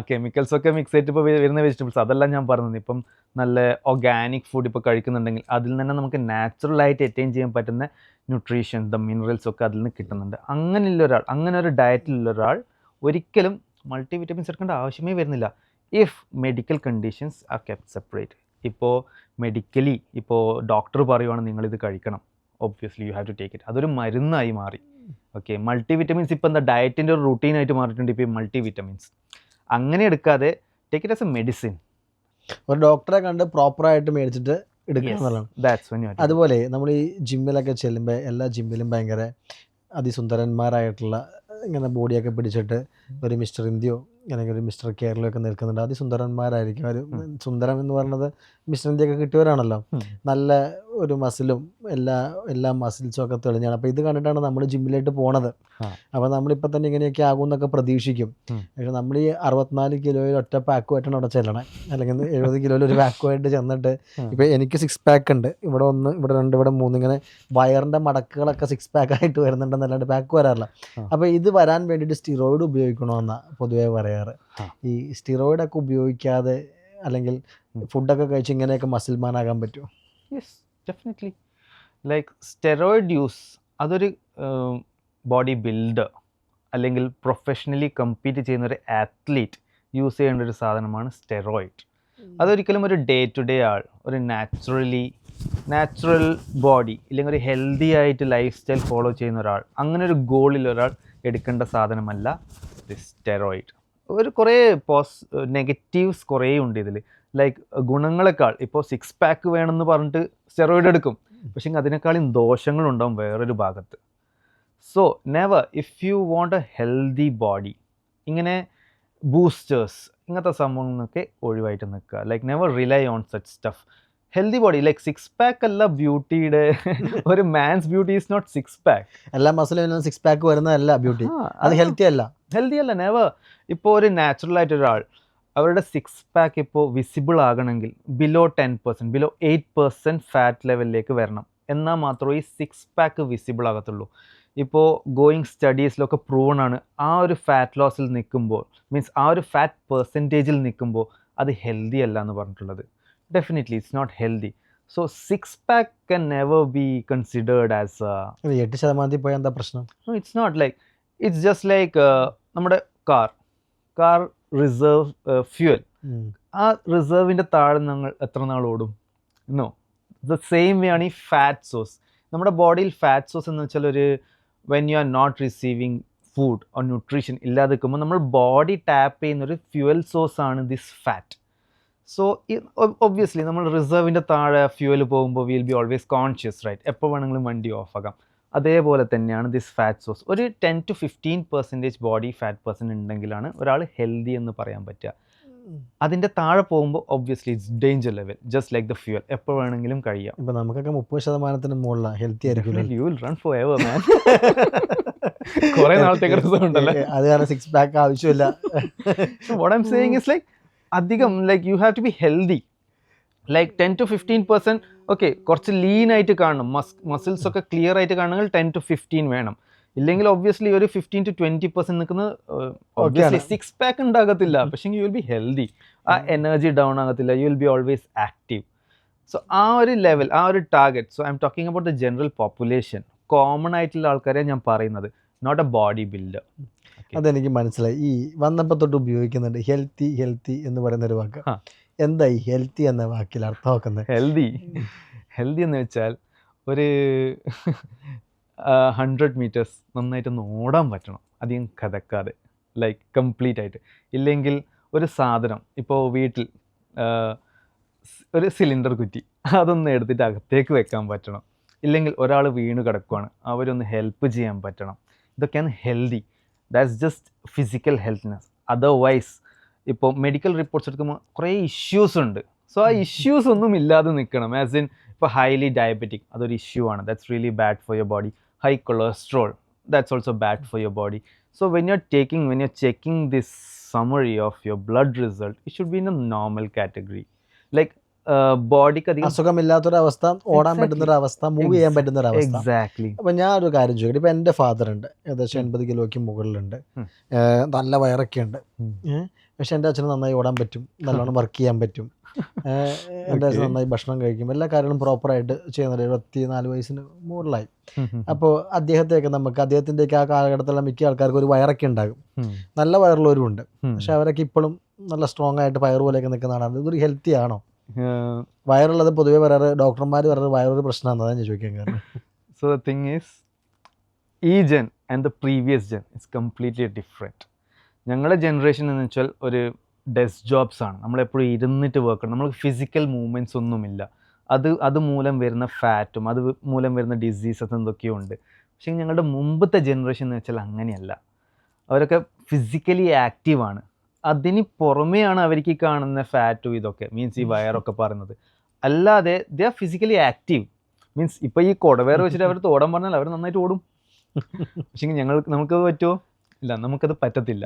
കെമിക്കൽസ് ഒക്കെ മിക്സ് ആയിട്ട് ഇപ്പോൾ വരുന്ന വെജിറ്റബിൾസ്, അതെല്ലാം ഞാൻ പറഞ്ഞത്. ഇപ്പം നല്ല ഓർഗാനിക് ഫുഡ് ഇപ്പോൾ കഴിക്കുന്നുണ്ടെങ്കിൽ അതിൽ തന്നെ നമുക്ക് നാച്ചുറലായിട്ട് അറ്റൈൻ ചെയ്യാൻ പറ്റുന്ന ന്യൂട്രീഷൻ, ദ മിനറൽസ് ഒക്കെ അതിൽ നിന്ന് കിട്ടുന്നുണ്ട്. അങ്ങനെ ഒരു ഡയറ്റിലുള്ള ഒരാൾ ഒരിക്കലും മൾട്ടി വിറ്റമിൻസ് എടുക്കേണ്ട ആവശ്യമേ വരുന്നില്ല. If medical conditions are kept separate. ഇപ്പോൾ മെഡിക്കലി ഇപ്പോൾ ഡോക്ടർ പറയുവാണ് നിങ്ങളിത് കഴിക്കണം, obviously you have to take it. അതൊരു മരുന്നായി മാറി. ഓക്കെ, മൾട്ടി വിറ്റമിൻസ് ഇപ്പം എന്താ ഡയറ്റിൻ്റെ ഒരു റൂട്ടീനായിട്ട് മാറിയിട്ടുണ്ട് ഇപ്പോൾ ഈ മൾട്ടി വിറ്റമിൻസ്. അങ്ങനെ എടുക്കാതെ take it as A medicine. ഒരു ഡോക്ടറെ കണ്ട് പ്രോപ്പറായിട്ട് മേടിച്ചിട്ട് എടുക്കുക എന്നുള്ളതാണ്. That's when you R. അതുപോലെ നമ്മൾ ഈ ജിമ്മിലൊക്കെ ചെല്ലുമ്പോൾ എല്ലാ ജിമ്മിലും ഭയങ്കര അതിസുന്ദരന്മാരായിട്ടുള്ള ഇങ്ങനെ ബോഡിയൊക്കെ പിടിച്ചിട്ട് ഒരു മിസ്റ്റർ ഇന്ത്യയോ അല്ലെങ്കിൽ ഒരു മിസ്റ്റർ കേരളയോ ഒക്കെ നിൽക്കുന്നുണ്ട്. അതിസുന്ദരന്മാരായിരിക്കും. ഒരു സുന്ദരം എന്ന് പറയുന്നത് മിസ്റ്റർ ഇന്ത്യ ഒക്കെ കിട്ടിയവരാണല്ലോ. നല്ല ഒരു മസിലും എല്ലാ മസിൽസും ഒക്കെ തെളിഞ്ഞാണ്. അപ്പോൾ ഇത് കണ്ടിട്ടാണ് നമ്മൾ ജിമ്മിലേക്ക് പോണത്. അപ്പോൾ നമ്മളിപ്പോൾ തന്നെ ഇങ്ങനെയൊക്കെ ആകും എന്നൊക്കെ പ്രതീക്ഷിക്കും. പക്ഷേ നമ്മൾ ഈ 64 കിലോയിൽ ഒറ്റ പാക്കുമായിട്ടാണ് അവിടെ ചെല്ലണേ, അല്ലെങ്കിൽ 70 കിലോയിൽ ഒരു പാക്കുമായിട്ട് ചെന്നിട്ട് ഇപ്പോൾ എനിക്ക് 6 പാക്ക് ഉണ്ട്, ഇവിടെ 1, ഇവിടെ 2, ഇവിടെ 3, ഇങ്ങനെ വയറിൻ്റെ മടക്കുകളൊക്കെ 6 പാക്കായിട്ട് വരുന്നുണ്ടെന്നല്ലാണ്ട് പാക്ക് വരാറില്ല. അപ്പോൾ ഇത് വരാൻ വേണ്ടിയിട്ട് സ്റ്റിറോയിഡ് ഉപയോഗിക്കണമെന്നാണ് പൊതുവേ പറയാറ്. ഈ സ്റ്റിറോയിഡൊക്കെ ഉപയോഗിക്കാതെ അല്ലെങ്കിൽ ഫുഡൊക്കെ കഴിച്ച് ഇങ്ങനെയൊക്കെ മസിൽമാൻ ആകാൻ പറ്റുമോ? Yes, definitely. Like steroid use അതൊരു ബോഡി ബിൽഡർ അല്ലെങ്കിൽ പ്രൊഫഷണലി കമ്പീറ്റ് ചെയ്യുന്ന ഒരു ആത്ലീറ്റ് യൂസ് ചെയ്യേണ്ട ഒരു സാധനമാണ് സ്റ്റെറോയിഡ്. അതൊരിക്കലും ഒരു ഡേ ടു ഡേ ആൾ, ഒരു നാച്ചുറൽ ബോഡി ഇല്ലെങ്കിൽ ഒരു ഹെൽത്തി ആയിട്ട് ലൈഫ് സ്റ്റൈൽ ഫോളോ ചെയ്യുന്ന ഒരാൾ, അങ്ങനെ ഒരു ഗോളിൽ ഒരാൾ എടുക്കേണ്ട സാധനമല്ല സ്റ്റെറോയിഡ്. ഒരു കുറേ നെഗറ്റീവ്സ് കുറേ ഉണ്ട് ഇതിൽ. ലൈക്ക് ഗുണങ്ങളെക്കാൾ ഇപ്പോൾ 6 പാക്ക് വേണമെന്ന് പറഞ്ഞിട്ട് സ്റ്റെറോയിഡ് എടുക്കും, പക്ഷേ അതിനേക്കാളും ദോഷങ്ങളുണ്ടാവും വേറൊരു ഭാഗത്ത്. So never, if you want a healthy body, ഇങ്ങനെ ബൂസ്റ്റേഴ്സ് ഇങ്ങനത്തെ സംഭവങ്ങളൊക്കെ ഒഴിവായിട്ട് നിൽക്കുക. Like never rely on such stuff. Healthy body like 6 pack അല്ല ബ്യൂട്ടിയുടെ. ഒരു man's beauty is not 6 pack. എല്ലാ മസിലും 6 പാക്ക് വരുന്നതല്ല ബ്യൂട്ടി, അത് ഹെൽത്തി അല്ല. നെവർ. ഇപ്പോൾ ഒരു നാച്ചുറൽ ആയിട്ട് ഒരാൾ അവരുടെ 6 പാക്ക് ഇപ്പോൾ വിസിബിൾ ആകണമെങ്കിൽ ബിലോ 10%, ബിലോ 8% ഫാറ്റ് ലെവലിലേക്ക് വരണം, എന്നാൽ മാത്രമേ ഈ 6 പാക്ക് വിസിബിൾ ആകത്തുള്ളൂ. ഇപ്പോൾ ഗോയിങ് സ്റ്റഡീസിലൊക്കെ പ്രൂവൺ ആണ്, ആ ഒരു ഫാറ്റ് ലോസിൽ നിൽക്കുമ്പോൾ, മീൻസ് ആ ഒരു ഫാറ്റ് പെർസെൻറ്റേജിൽ നിൽക്കുമ്പോൾ അത് ഹെൽത്തി അല്ല എന്ന് പറഞ്ഞിട്ടുള്ളത്. Definitely it's not healthy. So 6 pack can never be considered as 8% പോയാൽ എന്താ പ്രശ്നം? No, it's not like, it's just like നമ്മുടെ കാർ റിസർവ് ഫ്യൂൽ, ആ റിസർവിൻ്റെ താഴെ ഞങ്ങൾ എത്ര നാൾ ഓടും? നോ. ദ സെയിം വേ ആണ് ഈ ഫാറ്റ് സോഴ്സ്. നമ്മുടെ ബോഡിയിൽ ഫാറ്റ് സോഴ്സ് എന്ന് വെച്ചാൽ ഒരു when you are not receiving food or nutrition ഇല്ലാതെ നിൽക്കുമ്പോൾ നമ്മൾ ബോഡി ടാപ്പ് ചെയ്യുന്നൊരു ഫ്യൂവൽ സോഴ്സ് ആണ് ദിസ് ഫാറ്റ്. സോ ഒബ്വിയസ്ലി നമ്മൾ റിസർവിൻ്റെ താഴെ ഫ്യൂവൽ പോകുമ്പോൾ will be always conscious, right? എപ്പോൾ വേണമെങ്കിലും വണ്ടി ഓഫ് ആകാം. അതേപോലെ തന്നെയാണ് ദിസ് ഫാറ്റ് സോഴ്സ്. ഒരു 10 to 15% ബോഡി ഫാറ്റ് പെർസെൻറ്റ് ഉണ്ടെങ്കിലാണ് ഒരാൾ ഹെൽത്തി എന്ന് പറയാൻ പറ്റുക. അതിൻ്റെ താഴെ പോകുമ്പോൾ obviously it's danger level, just like the fuel, എപ്പോൾ വേണമെങ്കിലും കഴിയാം. ഇപ്പം നമുക്കൊക്കെ 30% മുകളിലാണ് ഹെൽത്തി ആയിരിക്കും. You will run for ever man. കുറേ നാളത്തേക്ക് റിസർവ് ഉണ്ടല്ലോ, അത് കാരണം 6 പാക്ക് ആവശ്യമില്ല. What I am saying is like അധികം like you have to be healthy. Like 10 to 15%, okay, കുറച്ച് ലീൻ ആയിട്ട് കാണണം, മസിൽസ് ഒക്കെ ക്ലിയർ ആയിട്ട് കാണണമെങ്കിൽ 10 to 15 വേണം. ഇല്ലെങ്കിൽ ഒബ്വിയസ്ലി ഒരു 15 to 20% നിൽക്കുന്നത് ഒബ്വിയസ്ലി 6 പാക്ക് ഉണ്ടാകത്തില്ല, പക്ഷേ യു വിൽ ബി ഹെൽത്തി. ആ എനർജി ഡൗൺ ആകത്തില്ല, you will be always active. So ആ ഒരു ലെവൽ, ആ ഒരു target. So I am talking about the general population, common ആയിട്ടുള്ള ആൾക്കാരെ ഞാൻ പറയുന്നത്, നോട്ട് എ ബോഡി ബിൽഡർ. അതെനിക്ക് മനസ്സിലായി. ഈ വന്നപ്പോൾ തൊട്ട് ഉപയോഗിക്കുന്നുണ്ട് ഹെൽത്തി എന്ന് പറയുന്നൊരു വാക്ക്. എന്താ ഈ ഹെൽത്തി എന്ന വാക്കിൽ അർത്ഥമാക്കുന്നത്? ഹെൽത്തി എന്ന് വെച്ചാൽ ഒരു 100 meters നന്നായിട്ടൊന്ന് ഓടാൻ പറ്റണം, അധികം കഥക്കാതെ, ലൈക്ക് കംപ്ലീറ്റ് ആയിട്ട്. ഇല്ലെങ്കിൽ ഒരു സാധനം ഇപ്പോൾ വീട്ടിൽ ഒരു സിലിണ്ടർ കുറ്റി, അതൊന്ന് എടുത്തിട്ട് അകത്തേക്ക് വെക്കാൻ പറ്റണം. ഇല്ലെങ്കിൽ ഒരാൾ വീണ് കിടക്കുകയാണ്, അവരൊന്ന് ഹെൽപ്പ് ചെയ്യാൻ പറ്റണം. ഇതൊക്കെയാണ് healthy. That's just physical healthness. Otherwise ഇപ്പോൾ മെഡിക്കൽ റിപ്പോർട്ട്സ് എടുക്കുമ്പോൾ കുറേ ഇഷ്യൂസ് ഉണ്ട്. സോ ആ ഇഷ്യൂസ് ഒന്നും ഇല്ലാതെ നിൽക്കണം. ആസ് ഇൻ ഇപ്പോൾ ഹൈലി ഡയബറ്റിക്, അതൊരു ഇഷ്യൂ ആണ്, that's really bad for your body. High cholesterol, that's also bad for your body. So when you're checking this summary of your blood result, it should be in a normal category. Like ബോഡിക്ക് അധികം അസുഖമില്ലാത്തൊരവസ്ഥ, ഓടാൻ പറ്റുന്നൊരവസ്ഥ, move ചെയ്യാൻ പറ്റുന്നൊരവസ്ഥ. Exactly. അപ്പം ഞാനൊരു കാര്യം ചോദിക്കട്ടെ. ഇപ്പം എൻ്റെ ഫാദർ ഉണ്ട്, ഏകദേശം 80 കിലോയ്ക്ക് മുകളിലുണ്ട്, നല്ല വയറൊക്കെ ഉണ്ട്. പക്ഷെ എൻ്റെ അച്ഛന് നന്നായി ഓടാൻ പറ്റും, നല്ലോണം വർക്ക് ചെയ്യാൻ പറ്റും, എൻ്റെ അച്ഛൻ നന്നായി ഭക്ഷണം കഴിക്കും, എല്ലാ കാര്യങ്ങളും പ്രോപ്പറായിട്ട് ചെയ്യുന്നുണ്ട്. 74 വയസ്സിന് മുകളിലായി. അപ്പോൾ അദ്ദേഹത്തിൻ്റെയൊക്കെ ആ കാലഘട്ടത്തിലുള്ള മിക്ക ആൾക്കാർക്ക് ഒരു വയറൊക്കെ ഉണ്ടാകും, നല്ല വയറുള്ളവരും ഉണ്ട്. പക്ഷെ അവരൊക്കെ ഇപ്പോഴും നല്ല സ്ട്രോങ് ആയിട്ട് വയറ് പോലെയൊക്കെ നിൽക്കുന്നതാണ്. ഇതൊരു ഹെൽത്തി ആണോ? വയറുള്ളത് പൊതുവെ പറയാറ്, ഡോക്ടർമാർ പറയാറ് വയറൊരു പ്രശ്നമാണ്, അതാണ് ഞാൻ ചോദിക്കാൻ കാരണം. സോ ദ തിങ് ഈസ്, ഈ gen and the previous gen it's completely different. ഞങ്ങളുടെ ജനറേഷൻ എന്ന് വെച്ചാൽ ഒരു ഡെസ്ക് ജോബ്സ് ആണ്. നമ്മളെപ്പോഴും ഇരുന്നിട്ട് വർക്ക് ചെയ്യണം. നമുക്ക് ഫിസിക്കൽ മൂവ്മെൻറ്റ്സ് ഒന്നുമില്ല. അത് മൂലം വരുന്ന ഫാറ്റും അത് മൂലം വരുന്ന ഡിസീസസ് എന്തൊക്കെയോ ഉണ്ട്. പക്ഷേ ഞങ്ങളുടെ മുമ്പത്തെ ജനറേഷൻ എന്ന് വെച്ചാൽ അങ്ങനെയല്ല. അവരൊക്കെ ഫിസിക്കലി ആക്റ്റീവാണ്. അതിന് പുറമെയാണ് അവർക്ക് ഈ കാണുന്ന ഫാറ്റും ഇതൊക്കെ മീൻസ് ഈ വയറൊക്കെ പറയുന്നത്. അല്ലാതെ they are physically active. Means ഇപ്പോൾ ഈ കുടവയർ വെച്ചിട്ട് അവർ ഓടാൻ പറഞ്ഞാൽ അവർ നന്നായിട്ട് ഓടും. പക്ഷേ നമുക്കത് പറ്റുമോ? ഇല്ല, നമുക്കത് പറ്റത്തില്ല.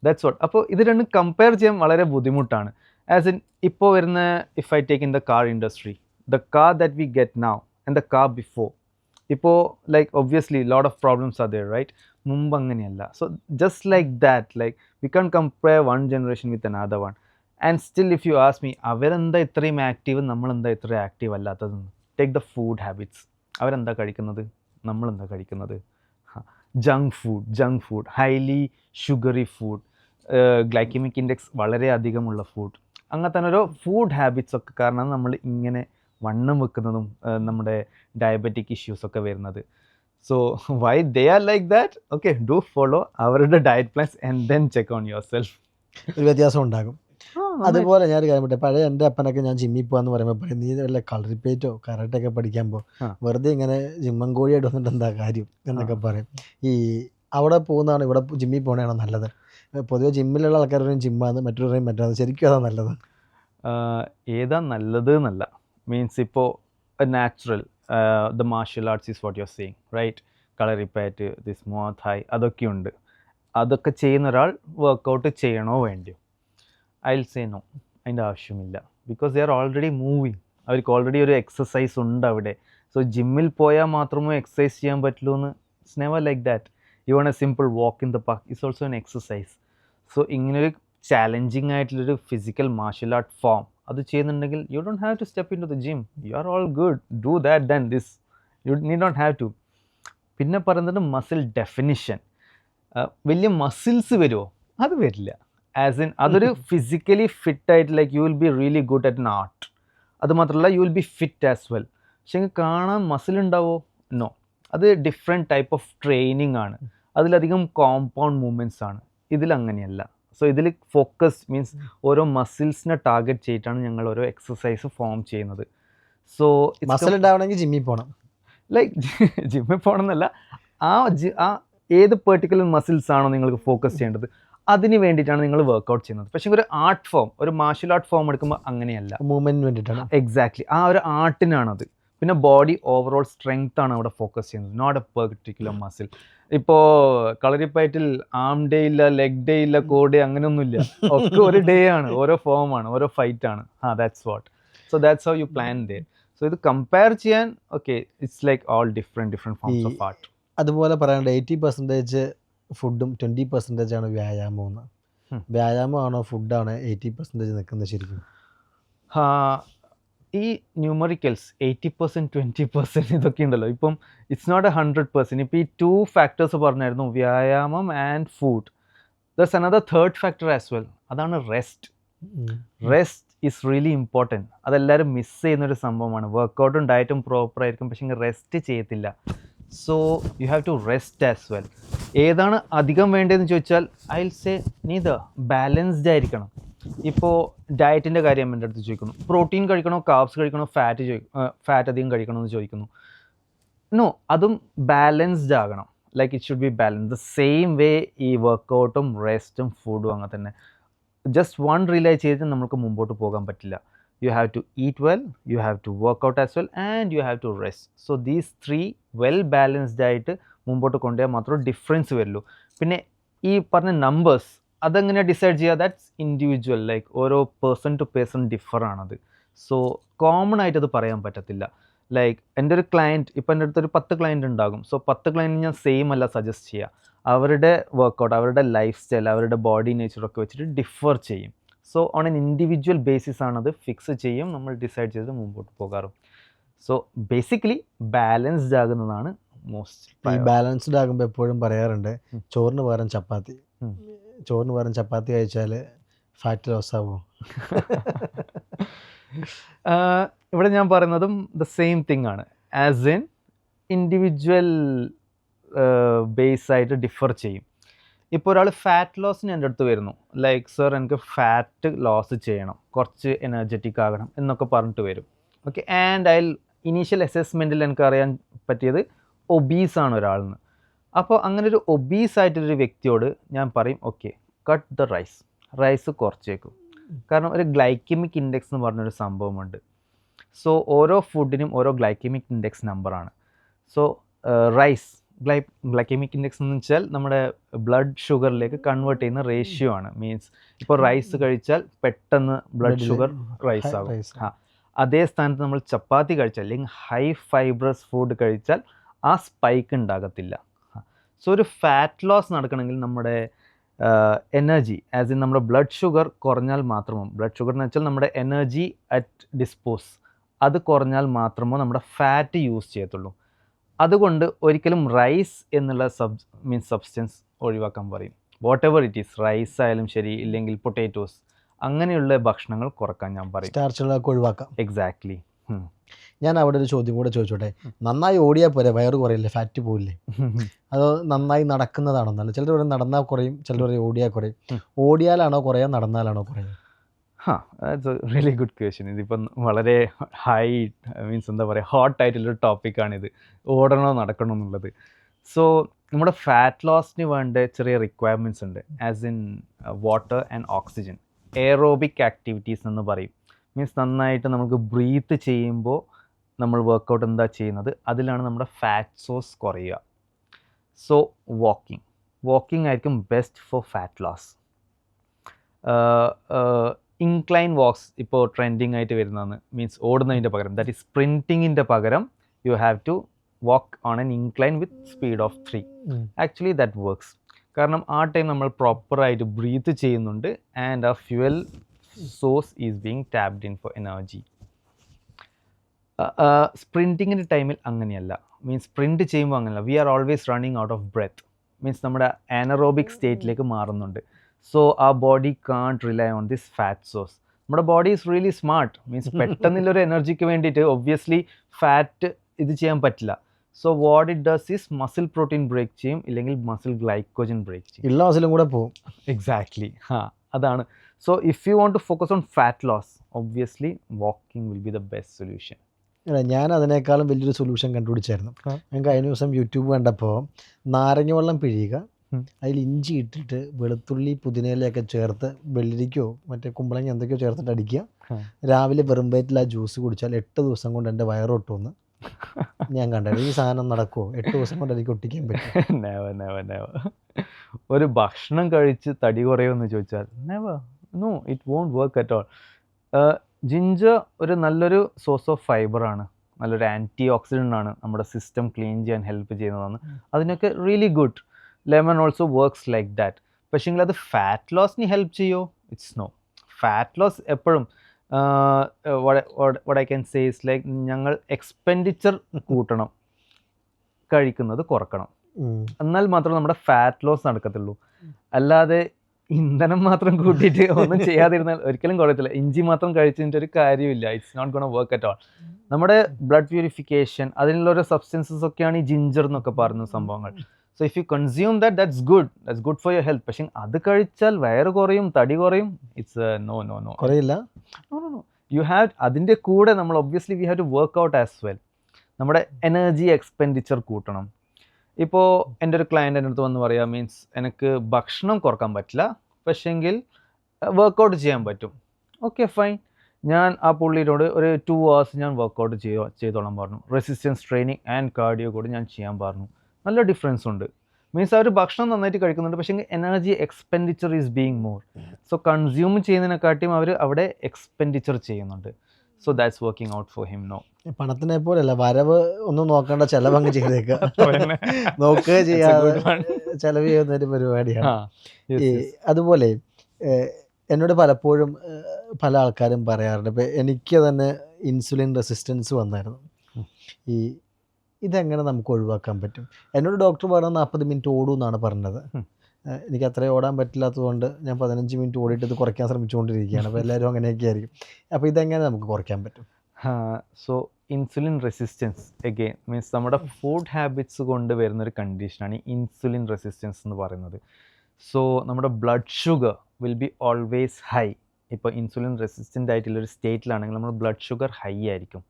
That's what. അപ്പോൾ ഇത് രണ്ടും കമ്പയർ ചെയ്യാൻ വളരെ ബുദ്ധിമുട്ടാണ്. ആസ് ഇൻ ഇപ്പോൾ വരുന്ന if I take in the car industry, the car that we get now and the car before, ഇപ്പോൾ like obviously lot of problems are there, right? മുമ്പ് അങ്ങനെയല്ല. So just like that, like we can compare one generation with another one. And still if you ask me, അവരെന്താ ഇത്രയും active, നമ്മളെന്താ ഇത്രയും active അല്ലാത്തതെന്ന്? Take the food habits. അവരെന്താ കഴിക്കുന്നത്, നമ്മളെന്താ കഴിക്കുന്നത്? Junk food, highly sugary food, ഗ്ലൈക്കമിക് index വളരെ അധികമുള്ള ഫുഡ്, അങ്ങനത്തെ ഓരോ ഫുഡ് ഹാബിറ്റ്സ് ഒക്കെ കാരണമാണ് നമ്മൾ ഇങ്ങനെ വണ്ണം വെക്കുന്നതും നമ്മുടെ ഡയബറ്റിക് ഇഷ്യൂസൊക്കെ വരുന്നത്. So why they are like that? Okay, do follow അവരുടെ diet plans and then check on your self. ഒരു വ്യത്യാസം ഉണ്ടാകും. അതുപോലെ ഞാനൊരു കാര്യം പറ്റേ, പഴയ എൻ്റെ അപ്പനൊക്കെ ഞാൻ ജിമ്മിൽ പോകാന്ന് പറയുമ്പോൾ പറയും, നീ വല്ല കളറിപ്പേറ്റോ കരാട്ടൊക്കെ പഠിക്കാൻ വെറുതെ ഇങ്ങനെ ജിമ്മൻ കോഴിയായിട്ട് വന്നിട്ട് എന്താ കാര്യം എന്നൊക്കെ പറയും. ഈ അവിടെ പോകുന്നതാണ് ഇവിടെ ജിമ്മിൽ പോകണതാണോ നല്ലത്? പൊതുവെ ജിമ്മിലുള്ള ആൾക്കാർ പറയും ജിമ്മാണ്, മറ്റൊരു പറയും മറ്റേ. ശരിക്കും അതാ നല്ലത്? ഏതാ നല്ലത് എന്നല്ല, മീൻസ് ഇപ്പോൾ natural the martial arts is what you are seeing, right? Kalaripayattu, this Muay Thai, അതൊക്കെയുണ്ട്. അതൊക്കെ ചെയ്യുന്ന ഒരാൾ വർക്കൗട്ട് ചെയ്യണോ വേണ്ടിയോ? ഐ വിൽ സേ നോ, അതിൻ്റെ ആവശ്യമില്ല. Because they are already moving. അവർക്ക് ഓൾറെഡി ഒരു എക്സസൈസ് ഉണ്ട് അവിടെ. സോ ജിമ്മിൽ പോയാൽ മാത്രമേ എക്സസൈസ് ചെയ്യാൻ പറ്റുള്ളൂ എന്ന് it's never like that. Even a simple walk in the park is also an exercise. So ഇങ്ങനൊരു ചാലഞ്ചിങ് ആയിട്ടുള്ളൊരു ഫിസിക്കൽ മാർഷ്യൽ ആർട്ട് ഫോം അത് ചെയ്യുന്നുണ്ടെങ്കിൽ you don't have to step in to the gym. You are all good, do that then this, you need not have to. പിന്നെ പറയുന്നത് muscle definition. വലിയ muscles വരുമോ? അത് വരില്ല. ആസ് ഇൻ അതൊരു physically ഫിറ്റായിട്ട്, like you will be really good at an art. അത് മാത്രമല്ല U will B fit as well. പക്ഷെ കാണാൻ മസിൽ ഉണ്ടാവോ? നോ. അത് ഡിഫറെൻറ്റ് ടൈപ്പ് ഓഫ് ട്രെയിനിങ് ആണ്. അതിലധികം കോമ്പൗണ്ട് മൂവ്മെൻറ്റ്സ് ആണ്. ഇതിലങ്ങനെയല്ല. സോ ഇതിൽ ഫോക്കസ് മീൻസ് ഓരോ മസിൽസിനെ ടാർഗറ്റ് ചെയ്തിട്ടാണ് ഞങ്ങൾ ഓരോ എക്സസൈസ് ഫോം ചെയ്യുന്നത്. സോ മസിൽ ഉണ്ടാവണമെങ്കിൽ ജിമ്മിൽ പോകണം. ലൈക്ക് ജിമ്മിൽ പോകണം എന്നല്ല, ആ ഏത് പെർട്ടിക്കുലർ മസിൽസ് ആണോ നിങ്ങൾക്ക് ഫോക്കസ് ചെയ്യേണ്ടത് അതിന് വേണ്ടിയിട്ടാണ് നിങ്ങൾ വർക്കൗട്ട് ചെയ്യുന്നത്. പക്ഷേ ഒരു ആർട്ട് ഫോം, ഒരു മാർഷ്യൽ ആർട്ട് ഫോം എടുക്കുമ്പോൾ അങ്ങനെയല്ല, മൂവ്മെൻറ്റിന് വേണ്ടിയിട്ടാണ്. എക്സാക്ട്ലി, ആ ഒരു ആർട്ടിനാണത്. പിന്നെ ബോഡി ഓവറോൾ സ്ട്രെങ്ത് ആണ് അവിടെ ഫോക്കസ് ചെയ്യുന്നത്, നോട്ട് എ പെർട്ടിക്കുലർ മസിൽ. ഇപ്പോൾ കളരിപ്പയറ്റിൽ ആം ഡേ ഇല്ല, ലെഗ് ഡേ ഇല്ല, കോ ഡേ, അങ്ങനെയൊന്നുമില്ല. ഒക്കെ ഒരു ഡേ ആണ്, ഓരോ ഫോമാണ്, ഓരോ ഫൈറ്റ് ആണ്. That's what. So that's how you plan they. So ഇത് കമ്പയർ ചെയ്യാൻ okay, it's like all different forms of art. അതുപോലെ പറയാണ്ട് 80% ഫുഡും 20% ആണ് വ്യായാമം എന്ന്. വ്യായാമമാണോ ഫുഡാണോ 80% നിൽക്കുന്നത് ശരിക്കും? ഈ ന്യൂമറിക്കൽസ് 80%, 20% ഇതൊക്കെ ഉണ്ടല്ലോ. ഇപ്പം ഇറ്റ്സ് നോട്ട് 100%. ഇപ്പോൾ ഈ 2 ഫാക്ടേഴ്സ് പറഞ്ഞായിരുന്നു, വ്യായാമം and food. There's another third factor as well. അതാണ് rest. Rest is really important. അതെല്ലാവരും മിസ് ചെയ്യുന്നൊരു സംഭവമാണ്. വർക്കൗട്ടും ഡയറ്റും പ്രോപ്പർ ആയിരിക്കും, പക്ഷേ റെസ്റ്റ് ചെയ്യത്തില്ല. So you have to rest as well. ഏതാണ് അധികം വേണ്ടതെന്ന് ചോദിച്ചാൽ I will say neither. Balanced ആയിരിക്കണം. ഇപ്പോൾ ഡയറ്റിൻ്റെ കാര്യം എൻ്റെ അടുത്ത് ചോദിക്കുന്നു, പ്രോട്ടീൻ കഴിക്കണോ, കാർബ്സ് കഴിക്കണോ, ഫാറ്റ് അധികം കഴിക്കണോ എന്ന് ചോദിക്കുന്നു. നോ, അതും ബാലൻസ്ഡ് ആകണം. Like it should be balance. The same വേ ഈ വർക്കൗട്ടും റെസ്റ്റും ഫുഡും അങ്ങനെ തന്നെ. ജസ്റ്റ് വൺ റിലേ ചെയ്തിട്ട് നമുക്ക് മുമ്പോട്ട് പോകാൻ പറ്റില്ല. You have to eat well, you have to work out as well, and you have to rest. So these 3 well balanced ആയിട്ട് മുമ്പോട്ട് കൊണ്ടുപോയാൽ മാത്രമേ ഡിഫറൻസ് വരുള്ളൂ. പിന്നെ ഈ പറഞ്ഞ നമ്പേഴ്സ് അതെങ്ങനെയാണ് ഡിസൈഡ് ചെയ്യുക? That's individual. ലൈക്ക് ഓരോ പേഴ്സൺ ടു പേഴ്സൺ ഡിഫർ ആണത്. സോ കോമൺ ആയിട്ട് അത് പറയാൻ പറ്റത്തില്ല. ലൈക്ക് എൻ്റെ ഒരു ക്ലയൻറ്റ്, ഇപ്പോൾ എൻ്റെ അടുത്തൊരു 10 ക്ലയൻറ്റ് ഉണ്ടാകും. സോ 10 ക്ലയൻറ്റ് ഞാൻ സെയിം അല്ല സജസ്റ്റ് ചെയ്യുക. അവരുടെ വർക്കൗട്ട്, അവരുടെ ലൈഫ് സ്റ്റൈൽ, അവരുടെ ബോഡി നേച്ചറൊക്കെ വെച്ചിട്ട് ഡിഫർ ചെയ്യും. So on an individual basis ആണത് ഫിക്സ് ചെയ്യും, നമ്മൾ ഡിസൈഡ് ചെയ്ത് മുമ്പോട്ട് പോകാറും. സോ ബേസിക്കലി ബാലൻസ്ഡ് ആകുന്നതാണ് മോസ്റ്റ്. ഈ ബാലൻസ്ഡ് ആകുമ്പോൾ എപ്പോഴും പറയാറുണ്ട്, ചോറിന് പകരം ചപ്പാത്തി. ചോറിന് പകരം ചപ്പാത്തി കഴിച്ചാൽ ഫാറ്റ് ലോസ് ആവുമോ? ഇവിടെ ഞാൻ പറയുന്നതും ദ സെയിം തിങ് ആണ്. ആസ് ഇൻ ഇൻഡിവിജ്വൽ ബേസ് ആയിട്ട് ഡിഫർ ചെയ്യും. ഇപ്പോൾ ഒരാൾ ഫാറ്റ് ലോസിന് എൻ്റെ അടുത്ത് വരുന്നു, ലൈക്ക് സർ എനിക്ക് ഫാറ്റ് ലോസ് ചെയ്യണം, കുറച്ച് എനർജറ്റിക് ആകണം എന്നൊക്കെ പറഞ്ഞിട്ട് വരും. ഓക്കെ, ആൻഡ് ഇനീഷ്യൽ അസസ്മെൻറ്റിൽ എനിക്ക് അറിയാൻ പറ്റിയത് ഒബീസാണ് ഒരാളെന്ന്. അപ്പോൾ അങ്ങനെ ഒരു ഒബീസായിട്ടൊരു വ്യക്തിയോട് ഞാൻ പറയും ഓക്കെ കട്ട് ദ റൈസ് കുറച്ചേക്കും. കാരണം ഒരു ഗ്ലൈക്കമിക് ഇൻഡെക്സ് എന്ന് പറഞ്ഞൊരു സംഭവമുണ്ട്. സോ ഓരോ ഫുഡിനും ഓരോ ഗ്ലൈക്കമിക് ഇൻഡെക്സ് നമ്പറാണ്. സോ റൈസ് ഗ്ലൈക്കമിക് ഇൻഡെക്സ് എന്ന് വെച്ചാൽ നമ്മുടെ ബ്ലഡ് ഷുഗറിലേക്ക് കൺവേർട്ട് ചെയ്യുന്ന റേഷ്യോ ആണ്. മീൻസ് ഇപ്പോൾ റൈസ് കഴിച്ചാൽ പെട്ടെന്ന് ബ്ലഡ് ഷുഗർ റൈസ് ആകും. അതേ സ്ഥാനത്ത് നമ്മൾ ചപ്പാത്തി കഴിച്ചാൽ അല്ലെങ്കിൽ ഹൈ ഫൈബ്രസ് ഫുഡ് കഴിച്ചാൽ ആ സ്പൈക്ക് ഉണ്ടാകത്തില്ല. സോ ഒരു ഫാറ്റ് ലോസ് നടക്കണമെങ്കിൽ നമ്മുടെ എനർജി ആസ് ഇൻ നമ്മുടെ ബ്ലഡ് ഷുഗർ കുറഞ്ഞാൽ മാത്രമോ, ബ്ലഡ് ഷുഗർ എന്ന് വെച്ചാൽ നമ്മുടെ എനർജി അറ്റ് ഡിസ്പോസ് അത് കുറഞ്ഞാൽ മാത്രമോ നമ്മുടെ ഫാറ്റ് യൂസ് ചെയ്യത്തുള്ളൂ. അതുകൊണ്ട് ഒരിക്കലും റൈസ് എന്നുള്ള സബ്സ്റ്റൻസ് ഒഴിവാക്കാൻ പറയും. Whatever it is, rice ആയാലും ശരി, ഇല്ലെങ്കിൽ പൊട്ടാറ്റോസ്, അങ്ങനെയുള്ള ഭക്ഷണങ്ങൾ കുറക്കാൻ ഞാൻ പറയും. സ്റ്റാർച്ചുകളൊക്കെ ഒഴിവാക്കാം. എക്സാക്ട്ലി. ഞാൻ അവിടെ ഒരു ചോദ്യം കൂടെ ചോദിച്ചോട്ടെ, നന്നായി ഓടിയാൽ പോരെ വയറ് കുറയില്ലേ, ഫാറ്റ് പോവില്ലേ? അതോ നന്നായി നടക്കുന്നതാണോ? ചിലർ പറയും നടന്നാൽ കുറയും, ചിലർ പറയും ഓടിയാൽ കുറയും. ഓടിയാലാണോ കുറയുക, നടന്നാലാണോ കുറയുക? That's A really good question. ഇതിപ്പം വളരെ മീൻസ് എന്താ പറയുക, ഹോട്ടായിട്ടുള്ളൊരു ടോപ്പിക്കാണിത്, ഓടണോ നടക്കണോ എന്നുള്ളത്. സോ നമ്മുടെ ഫാറ്റ് ലോസിന് വേണ്ട ചെറിയ റിക്വയർമെൻറ്റ്സ് ഉണ്ട്, as in water and oxygen. Aerobic activities എന്ന് പറയും. മീൻസ് നന്നായിട്ട് നമുക്ക് ബ്രീത്ത് ചെയ്യുമ്പോൾ നമ്മൾ വർക്കൗട്ട് എന്താ ചെയ്യുന്നത്, അതിലാണ് നമ്മുടെ ഫാറ്റ് സോഴ്സ് കുറയുക. സോ വാക്കിംഗ് ആയിരിക്കും best for fat loss. Incline walks ഇപ്പോൾ ട്രെൻഡിങ് ആയിട്ട് വരുന്നതാണ്. മീൻസ് ഓടുന്നതിൻ്റെ പകരം, ദാറ്റ് ഈസ് സ്പ്രിൻറ്റിങ്ങിൻ്റെ പകരം you have to walk on an incline with speed of 3. Actually that works. കാരണം ആ ടൈം നമ്മൾ പ്രോപ്പറായിട്ട് ബ്രീത്ത് ചെയ്യുന്നുണ്ട് ആൻഡ് ആ fuel source is being tapped in for energy. സ്പ്രിൻറ്റിങ്ങിൻ്റെ ടൈമിൽ അങ്ങനെയല്ല. മീൻസ് സ്പ്രിൻറ്റ് ചെയ്യുമ്പോൾ അങ്ങനെയല്ല, we are always running out of breath. Means നമ്മുടെ അനറോബിക് സ്റ്റേറ്റിലേക്ക് മാറുന്നുണ്ട്. സോ ആ body can't rely on this fat source. നമ്മുടെ body is really smart. Means പെട്ടെന്നുള്ളൊരു എനർജിക്ക് വേണ്ടിയിട്ട് ഒബ്വിയസ്ലി ഫാറ്റ് ഇത് ചെയ്യാൻ പറ്റില്ല. So what it does is muscle protein break ചെയ്യും, ഇല്ലെങ്കിൽ മസിൽ ഗ്ലൈക്കോജൻ ബ്രേക്ക് ചെയ്യും. എല്ലാ മസിലും കൂടെ പോകും. എക്സാക്ട്ലി. അതാണ്. So if you want to focus on fat loss, obviously walking will be the best solution. ഞാൻ അതിനേക്കാളും വലിയൊരു സൊല്യൂഷൻ കണ്ടുപിടിച്ചായിരുന്നു. ഞാൻ കഴിഞ്ഞ ദിവസം യൂട്യൂബ് കണ്ടപ്പോൾ നാരങ്ങ വെള്ളം പിഴിയുക, അതിൽ ഇഞ്ചി ഇട്ടിട്ട് വെളുത്തുള്ളി പുതിനയിലൊക്കെ ചേർത്ത് വെള്ളരിക്കോ മറ്റേ കുമ്പളങ്ങ എന്തൊക്കെയോ ചേർത്തിട്ട് അടിക്കുക, രാവിലെ വെറും വയറ്റിൽ ആ ജ്യൂസ് കുടിച്ചാൽ 8 ദിവസം കൊണ്ട് എൻ്റെ വയറൊട്ടുമെന്ന് ഞാൻ കണ്ടത്. ഈ സാധനം നടക്കുമോ? 8 ദിവസം കൊണ്ട് എനിക്ക് ഒട്ടിക്കാൻ പറ്റും? നെവർ. ഒരു ഭക്ഷണം കഴിച്ച് തടി കുറയുമെന്ന് ചോദിച്ചാൽ no, it won't work at all. Ginger ഒരു നല്ലൊരു സോഴ്സ് ഓഫ് ഫൈബറാണ്, നല്ലൊരു ആൻറ്റി ഓക്സിഡൻ്റ് ആണ്, നമ്മുടെ സിസ്റ്റം ക്ലീൻ ചെയ്യാൻ ഹെൽപ്പ് ചെയ്യുന്നതാണ്. അതിനൊക്കെ really good. Lemon also works like that. പക്ഷേങ്കിൽ അത് ഫാറ്റ് ലോസിന് ഹെൽപ്പ് ചെയ്യുമോ? It's no. ഫാറ്റ് ലോസ് എപ്പോഴും what I can say is like ഞങ്ങൾ എക്സ്പെൻഡിച്ചർ കൂട്ടണം, കഴിക്കുന്നത് കുറക്കണം, എന്നാൽ മാത്രമേ നമ്മുടെ ഫാറ്റ് ലോസ് നടക്കത്തുള്ളൂ. അല്ലാതെ ഇന്ധനം മാത്രം കൂട്ടിയിട്ട് ഒന്നും ചെയ്യാതിരുന്നാൽ ഒരിക്കലും കുറയത്തില്ല. ഇഞ്ചി മാത്രം കഴിച്ചിട്ട് ഒരു കാര്യമില്ല. It's not gonna work at all. നമ്മുടെ ബ്ലഡ് പ്യൂരിഫിക്കേഷൻ, അതിനുള്ള ഓരോ സബ്സ്റ്റൻസസ് ഒക്കെയാണ് ഈ ജിഞ്ചർ എന്നൊക്കെ പറയുന്ന സംഭവങ്ങൾ. So if you consume that's good for your health. പക്ഷേ അത് കഴിച്ചാൽ വയറ് കുറയും, തടി കുറയും. ഇറ്റ്സ് നോ കുറയില്ല. നോ. യു ഹാവ്, അതിൻ്റെ കൂടെ നമ്മൾ obviously we have to work out as well. നമ്മുടെ എനർജി എക്സ്പെൻഡിച്ചർ കൂട്ടണം. ഇപ്പോൾ എൻ്റെ ഒരു ക്ലയൻറ്റ് എൻ്റെ അടുത്ത് വന്ന് പറയാം, മീൻസ് എനിക്ക് ഭക്ഷണം കുറക്കാൻ പറ്റില്ല, പക്ഷേങ്കിൽ വർക്കൗട്ട് ചെയ്യാൻ പറ്റും. Okay fine. ഞാൻ ആ പുള്ളിയോട് ഒരു 2 hours ഞാൻ വർക്കൗട്ട് ചെയ്തോളാൻ പറഞ്ഞു. റെസിസ്റ്റൻസ് ട്രെയിനിങ് ആൻഡ് കാർഡിയോ കൂടി ഞാൻ ചെയ്യാൻ പറഞ്ഞു. നല്ല ഡിഫറൻസ് ഉണ്ട്. മീൻസ് അവർ ഭക്ഷണം നന്നായിട്ട് കഴിക്കുന്നുണ്ട്, പക്ഷേ energy expenditure is being more. So consume ചെയ്യുന്നതിനെക്കാട്ടിയും അവർ അവിടെ എക്സ്പെൻഡിച്ചർ ചെയ്യുന്നുണ്ട്. So that's working out for him no. പണത്തിനെ പോലെയല്ല, വരവ് ഒന്നും നോക്കേണ്ട, ചെലവങ്ങ് ചെയ്തേക്കുക. നോക്കുക ചെയ്യാതെ ചെലവ് ചെയ്യുന്ന ഒരു പരിപാടിയാണ്. അതുപോലെ എന്നോട് പലപ്പോഴും പല ആൾക്കാരും പറയാറുണ്ട്, ഇപ്പം എനിക്ക് തന്നെ ഇൻസുലിൻ റെസിസ്റ്റൻസ് വന്നായിരുന്നു. ഇതെങ്ങനെ നമുക്ക് ഒഴിവാക്കാൻ പറ്റും? എന്നോട് ഡോക്ടർ പറഞ്ഞത് 40 മിനിറ്റ് ഓടൂ എന്നാണ് പറഞ്ഞത്. എനിക്ക് അത്രയും ഓടാൻ പറ്റില്ലാത്തതുകൊണ്ട് ഞാൻ 15 മിനിറ്റ് ഓടിയിട്ട് ഇത് കുറയ്ക്കാൻ ശ്രമിച്ചുകൊണ്ടിരിക്കുകയാണ്. അപ്പോൾ എല്ലാവരും അങ്ങനെയൊക്കെ ആയിരിക്കും. അപ്പോൾ ഇതെങ്ങനെ നമുക്ക് കുറയ്ക്കാൻ പറ്റും? So insulin resistance again means നമ്മുടെ ഫുഡ് ഹാബിറ്റ്സ് കൊണ്ട് വരുന്നൊരു കണ്ടീഷനാണ് ഈ ഇൻസുലിൻ റെസിസ്റ്റൻസ് എന്ന് പറയുന്നത്. സോ നമ്മുടെ blood sugar will be always high. ഇപ്പോൾ ഇൻസുലിൻ റെസിസ്റ്റൻ്റ് ആയിട്ടുള്ളൊരു സ്റ്റേറ്റിലാണെങ്കിൽ നമ്മുടെ ബ്ലഡ് ഷുഗർ ഹൈ ആയിരിക്കും.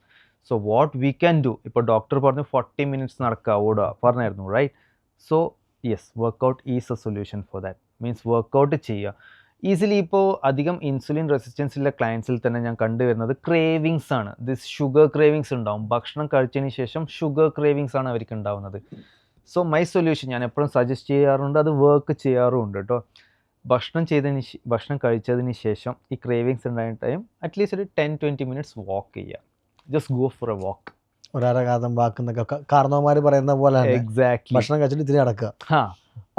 So what we can do, ഇപ്പോൾ ഡോക്ടർ പറഞ്ഞു 40 മിനിറ്റ്സ് നടക്കുക ഓടുക പറഞ്ഞായിരുന്നു right. So yes, workout is a solution for that. Means workout ചെയ്യുക ഈസിലി. ഇപ്പോൾ അധികം ഇൻസുലിൻ റെസിസ്റ്റൻസ് ഉള്ള ക്ലയൻസിൽ തന്നെ ഞാൻ കണ്ടുവരുന്നത് ക്രേവിങ്സ് ആണ്. ദിസ് ഷുഗർ ക്രേവിങ്സ് ഉണ്ടാവും. ഭക്ഷണം കഴിച്ചതിന് ശേഷം ഷുഗർ ക്രേവിങ്സ് ആണ് അവർക്ക് ഉണ്ടാവുന്നത്. സോ മൈ സൊല്യൂഷൻ ഞാൻ എപ്പോഴും സജസ്റ്റ് ചെയ്യാറുണ്ട്, അത് വർക്ക് ചെയ്യാറുമുണ്ട് കേട്ടോ. ഭക്ഷണം കഴിച്ചതിന് ശേഷം ഈ ക്രേവിങ്സ് ഉണ്ടായ ടൈം അറ്റ്ലീസ്റ്റ് ഒരു 10-20 മിനിറ്റ്സ് വാക്ക് ചെയ്യുക. Just go for a walk. ഒരാഘാതം വാക്കുന്നൊക്കെ കാരണവന്മാർ പറയുന്ന പോലെ എക്സാക്ട്ലി. ഭക്ഷണം കഴിച്ചിട്ട് ഇത്തിരി നടക്കുക.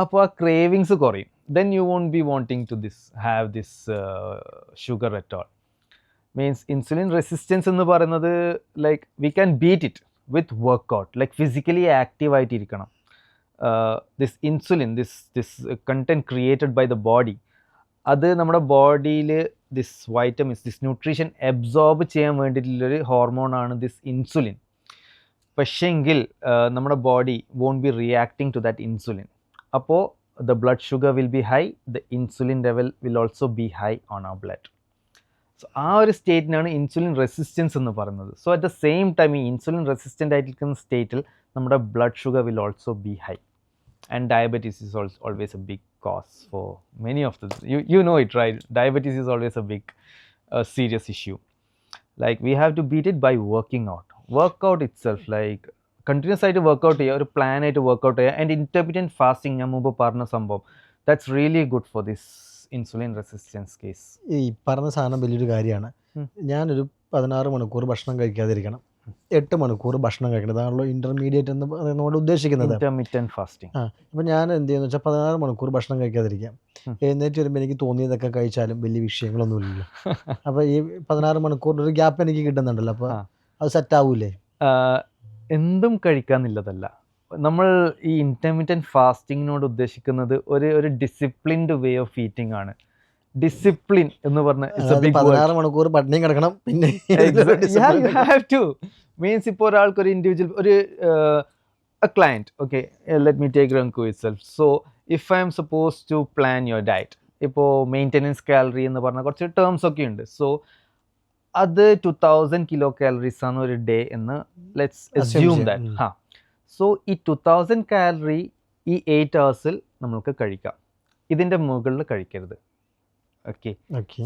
അപ്പോൾ ആ ക്രേവിങ്സ് കുറയും. then you won't be wanting to have this sugar at all. Means insulin resistance എന്ന് പറയുന്നത് like we can beat it with workout, like physically active ആയിട്ടിരിക്കണം. This insulin, this content created by the body, അത് നമ്മുടെ ബോഡിയിൽ this vitamins, this nutrition absorb ചെയ്യാൻ വേണ്ടിയിട്ടുള്ളൊരു ഹോർമോണാണ് this insulin. പക്ഷേങ്കിൽ നമ്മുടെ body won't be reacting to that insulin. അപ്പോൾ the blood sugar will be high, the insulin level will also be high on our blood. So ആ ഒരു സ്റ്റേറ്റിനാണ് insulin resistance എന്ന് പറയുന്നത്. So at the same time ഈ insulin resistant ആയിരിക്കുന്ന സ്റ്റേറ്റിൽ നമ്മുടെ blood sugar will also be high. And diabetes is always a big cause for many of the you know it right, diabetes is always a big serious issue. Like we have to beat it by working out. Workout itself, like continuous ആയിട്ട് workout ചെയ്യുക, ഒരു plan ആയിട്ട് workout ചെയ്യുക. And intermediate fasting ഞാൻ മുമ്പ് പറഞ്ഞ സംഭവം, that's really good for this insulin resistance case. ഈ പറഞ്ഞ സാധനം വലിയൊരു കാര്യമാണ്. ഞാനൊരു 16 മണിക്കൂർ ഭക്ഷണം കഴിക്കാതിരിക്കണം, 8 മണിക്കൂർ ഭക്ഷണം കഴിക്കണം. അതാണല്ലോ ഇൻ്റർമീഡിയറ്റ് എന്ന് നമ്മൾ ഉദ്ദേശിക്കുന്നത്, ഇൻ്റർമീഡിയറ്റ് ഫാസ്റ്റിംഗ്. അപ്പോൾ ഞാൻ എന്ത് ചെയ്യുന്നു വെച്ചാൽ 16 മണിക്കൂർ ഭക്ഷണം കഴിക്കാതിരിക്കാം. എഴുന്നേറ്റ് വരുമ്പോൾ എനിക്ക് തോന്നിയതൊക്കെ കഴിച്ചാലും വലിയ വിഷയങ്ങളൊന്നുമില്ലല്ലോ. അപ്പോൾ ഈ 16 മണിക്കൂറിൻ്റെ ഒരു ഗ്യാപ്പ് എനിക്ക് കിട്ടുന്നുണ്ടല്ലോ, അപ്പോൾ അത് സെറ്റാവൂലേ? എന്തും കഴിക്കാന്നില്ലതല്ല. നമ്മൾ ഈ ഇൻ്റർമീഡിയറ്റ് ഫാസ്റ്റിങ്ങിനോട് ഉദ്ദേശിക്കുന്നത് ഒരു ഡിസിപ്ലിൻഡ് വേ ഓഫ് ഈറ്റിംഗ് ആണ്. ഡിസിപ്ലിൻ എന്ന് പറഞ്ഞാൽ 16 മണിക്കൂർ പട്ടിണി കിടക്കണം. പിന്നെ മീൻസ് ഇപ്പോൾ ഒരാൾക്ക് ഒരു ഇൻഡിവിജ്വൽ ഒരു client, okay let me take റങ്കു itself. So if I am supposed to plan your diet, ഇപ്പോൾ മെയിൻ്റെനൻസ് കാലറി എന്ന് പറഞ്ഞ കുറച്ച് ടേംസ് ഒക്കെ ഉണ്ട്. സോ അത് 2000 കിലോ കാലറീസ് ആണ് ഒരു ഡേ എന്ന് ലെറ്റ്സ് അസ്യൂം ദാറ്റ്. സോ ഈ 2000 കാലറി ഈ 8 hours നമ്മൾക്ക് കഴിക്കാം, ഇതിൻ്റെ മുകളിൽ കഴിക്കരുത്. ഓക്കെ,